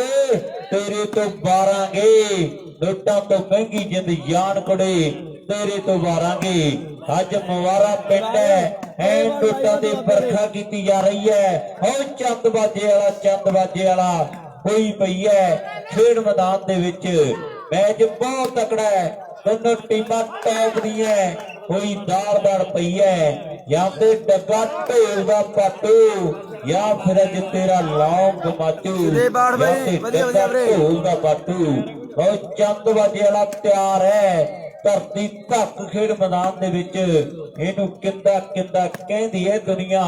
ਤੇਰੇ ਤੋਂ ਬਾਰਾਂਗੇ ਨੋਟਾਂ ਤੋਂ ਮਹਿੰਗੀ ਜਿੰਦ ਜਾਨ ਕੁੜੇ ਤੇਰੇ ਤੋਂ ਵਾਰਾਂਗੇ ਅੱਜ ਮਵਾਰਾ ਪਿੰਡ ਐ ਨੋਟਾਂ ਦੀ ਵਰਖਾ ਕੀਤੀ ਜਾ ਰਹੀ ਹੈ ਓ ਚੰਦ ਬਾਜੇ ਵਾਲਾ ਹੋਈ ਪਈ ਹੈ ਖੇਡ ਮੈਦਾਨ ਦੇ ਵਿੱਚ ਮੈਚ ਬਹੁਤ ਤਕੜਾ ਹੈ ਦੋਨੋਂ ਟੀਮਾਂ ਟੌਪ ਦੀਆਂ ਹੋਈ ਦਾਰ ਪਈ ਹੈ ਜਾਂ ਤੇ ਡੱਗਾ ਢੋਲ ਦਾ ਪਾਟੂ ਜਾਂ ਫਿਰ ਅੱਜ ਤੇਰਾ ਲੌਂਗ ਮਾਚੂ ਜਾਂ ਤੇ ਡੱਗਾ ਢੋਲ ਦਾ ਪਾਟੂ ਉਹ ਚੰਦ ਬਾਜੇ ਵਾਲਾ ਤਿਆਰ ਹੈ ਧਰਤੀ ਧੱਕ ਖੇਡ ਮੈਦਾਨ ਦੇ ਵਿੱਚ ਇਹਨੂੰ ਕਿੰਦਾ ਕਹਿੰਦੀ ਹੈ ਦੁਨੀਆ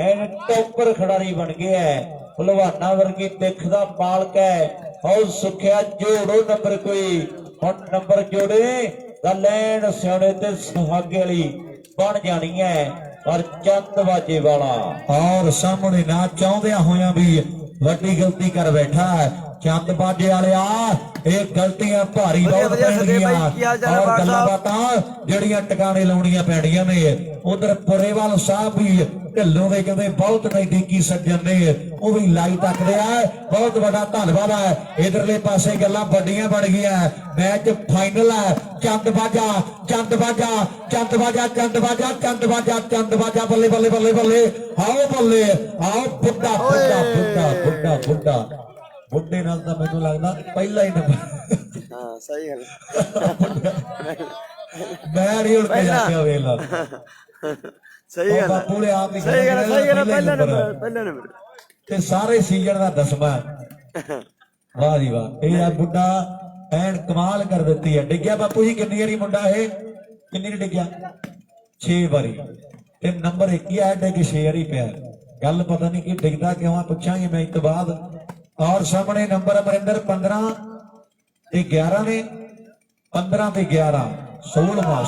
ਐਨ ਟੌਪਰ ਖਿਡਾਰੀ ਬਣ ਗਿਆ ਹੈ ਭਲਵਾਨਾ ਵਰਗੀ ਦਿੱਖ ਦਾ ਮਾਲਕ ਹੈ ਉਹ ਸੁਖਿਆ ਜੋੜੋ ਨੰਬਰ ਕੋਈ ਹੁਣ ਨੰਬਰ ਜੋੜੇ ਤਾਂ ਲੈਣ ਸਿਆਣੇ ਤੇ ਸੁਹਾਗੇ ਵਾਲੀ ਬਣ ਜਾਣੀ ਹੈ ਪਰ ਚੰਦ ਬਾਜੇ ਵਾਲਾ ਔਰ ਸਾਹਮਣੇ ਨਾ ਚਾਹੁੰਦਿਆਂ ਹੋਇਆਂ ਵੀ ਵੱਡੀ ਗਲਤੀ ਕਰ ਬੈਠਾ ਹੈ ਚੰਦ ਬਾਜੇ ਵਾਲਿਆ ਇਹ ਗਲਤੀਆਂ ਭਾਰੀ ਬਹੁਤ ਪੈਣਗੀਆਂ ਔਰ ਗੱਲਾਂ ਬਾਤਾਂ ਜਿਹੜੀਆਂ ਟਿਕਾਣੇ ਲਾਉਣੀਆਂ ਪੈਣੀਆਂ ਨੇ ਉਧਰ ਪੁਰੇਵਾਲ ਸਾਹਿਬ ਵੀ ਢਿੱਲੋਂ ਦੇ ਕਹਿੰਦੇ ਬਹੁਤ ਨਜ਼ਦੀਕੀ ਸੱਜਣ ਨੇ ਉਹ ਵੀ ਲਾਈ ਤੱਕਦੇ ਆ ਬਹੁਤ ਵੱਡਾ ਧੰਨਵਾਦ ਹੈ ਇਧਰਲੇ ਪਾਸੇ ਗੱਲਾਂ ਵੱਡੀਆਂ ਬਣ ਗਈਆਂ ਮੈਚ ਫਾਈਨਲ ਹੈ ਚੰਦ ਬਾਜਾ ਬੱਲੇ ਆਓ ਬੁੱਢਾ ਬੁੱਢੇ ਨਾਲ ਤਾਂ ਮੈਨੂੰ ਲੱਗਦਾ ਪਹਿਲਾ ਹੀ ਨੰਬਰ ਹਾਂ ਸਹੀ ਗੱਲ ਮੈਂ ਨਹੀਂ ਉੜ ਕੇ ਜਾ ਕੇ ਵੇਲਾ ਸਹੀ ਗੱਲ ਬਾਪੂ ਨੇ ਆਪ ਹੀ ਪਹਿਲਾ ਨੰਬਰ ਤੇ ਸਾਰੇ ਸੀਜ਼ਨ ਦਾ 10ਵਾਂ ਵਾਹ ਜੀ ਵਾਹ ਇਹ ਆ ਬੁੱਢਾ ਐਨ ਕਮਾਲ ਕਰ ਦਿੱਤੀ ਹੈ ਡਿੱਗਿਆ ਬਾਪੂ ਜੀ ਕਿੰਨੀ ਵਾਰੀ ਮੁੰਡਾ ਇਹ ਕਿੰਨੀ ਡਿੱਗਿਆ 6 ਵਾਰੀ ਤੇ ਨੰਬਰ 1 ਹੀ ਆ ਡਿੱਗ 6 ਵਾਰੀ ਪਿਆ ਗੱਲ ਪਤਾ ਨਹੀਂ ਕਿ ਡਿੱਗਦਾ ਕਿਉਂ ਆ ਪੁੱਛਾਂਗੇ ਮੈਂ ਇਸ ਤੋਂ ਬਾਅਦ और सामने नंबर अमरिंदर 15 ते 11 ने 15 ते 11 16वां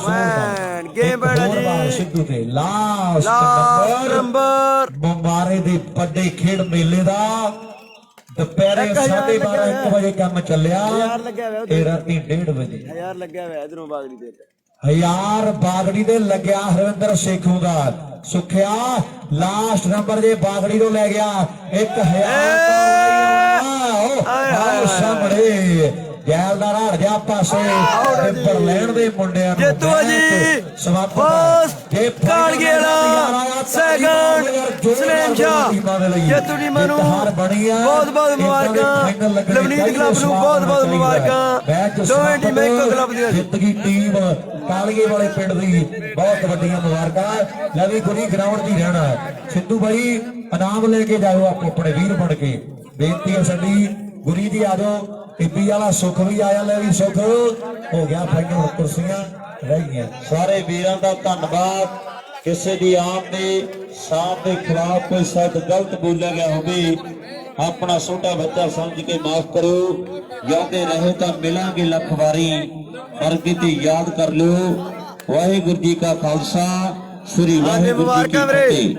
सिद्धू ते लास्ट नंबर मुंबारे दे बड़े खेड मेले दा दोपहरे 12:30 1 बजे काम चलिया ते राती 1:30 बजे 1000 ਲੱਗਿਆ ਹੋਇਆ ਇਧਰੋਂ ਬਾਗੜੀ ਦੇ 1000 ਬਾਗੜੀ ਦੇ ਲੱਗਿਆ ਹਰਵਿੰਦਰ ਸੇਖੋਂ ਦਾ ਸੁਖਿਆ ਲਾਸਟ ਨੰਬਰ ਜੇ ਬਾਗੜੀ ਤੋਂ ਲੈ ਗਿਆ 1000 ਸਾਹਮਣੇ ਜੈਲਦਾਰ ਹਟ ਜਾ ਪਾਸੇ ਪੇਪਰ ਲੈਣ ਦੇ ਮੁੰਡਿਆਂ ਨੂੰ ਜੇਤੂ ਜੀ ਫਸਟ ਕਾਲਗੇਲਾ ਸੈਕੰਡ ਸਲੇਮ ਸ਼ਾਹ ਜੇਤੂ ਜੀ ਮਨੂੰ ਬਹੁਤ ਮੁਬਾਰਕਾਂ ਲਵਨੀਤ ਕਲੱਬ ਨੂੰ ਬਹੁਤ ਮੁਬਾਰਕਾਂ ਦੋਵੇਂ ਟੀਮਾਂ ਇੱਕੋ ਕਲੱਬ ਦੀਆਂ ਜਿੱਤ ਗਈ ਟੀਮ ਕਾਲਗੇ ਵਾਲੇ ਪਿੰਡ ਦੀ ਬਹੁਤ ਵੱਡੀਆਂ ਮੁਬਾਰਕਾਂ ਲਵੀ ਗੁਰੀ ਗਰਾਊਂਡ ਦੀ ਰਹਿਣਾ ਸਿੱਧੂ ਬਾਈ ਇਨਾਮ ਲੈ ਕੇ ਜਾਓ ਆਪੋ ਆਪਣੇ ਵੀਰ ਬਣ ਕੇ ਬੇਨਤੀ ਹੈ ਸਾਡੀ ਗੁਰੀ ਦੀ ਆ ਜਾਓ ਟਿੱਬੀ ਵਾਲਾ ਸੁਖ ਵੀ ਆਇਆ ਲੈ ਵੀ ਸੁਖ ਹੋ ਗਿਆ ਫਾਈਨਲ ਕੁਰਸੀਆਂ ਰਹਿ ਗਈਆਂ ਸਾਰੇ ਵੀਰਾਂ ਦਾ ਧੰਨਵਾਦ ਕਿਸੇ ਦੀ ਆਮ ਦੇ ਸਾਥ ਦੇ ਖਿਲਾਫ ਕੋਈ ਸ਼ਬਦ ਗਲਤ ਬੋਲਿਆ ਗਿਆ ਹੋਵੇ ਆਪਣਾ ਛੋਟਾ ਬੱਚਾ ਸਮਝ ਕੇ ਮਾਫ ਕਰੋ ਯਾਦੇ ਰਹੋ ਤਾਂ ਮਿਲਾਂਗੇ ਲੱਖ ਵਾਰੀ ਪਰ ਕਿਤੇ ਯਾਦ ਕਰ ਲਿਓ ਵਾਹਿਗੁਰੂ ਜੀ ਕਾ ਖਾਲਸਾ ਸ੍ਰੀ ਵਾਹਿਗੁਰੂ ਜੀ ਕੀ ਫਤਿਹ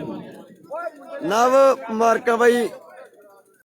ਨਵ ਮੁਬਾਰਕਾਂ ਬਾਈ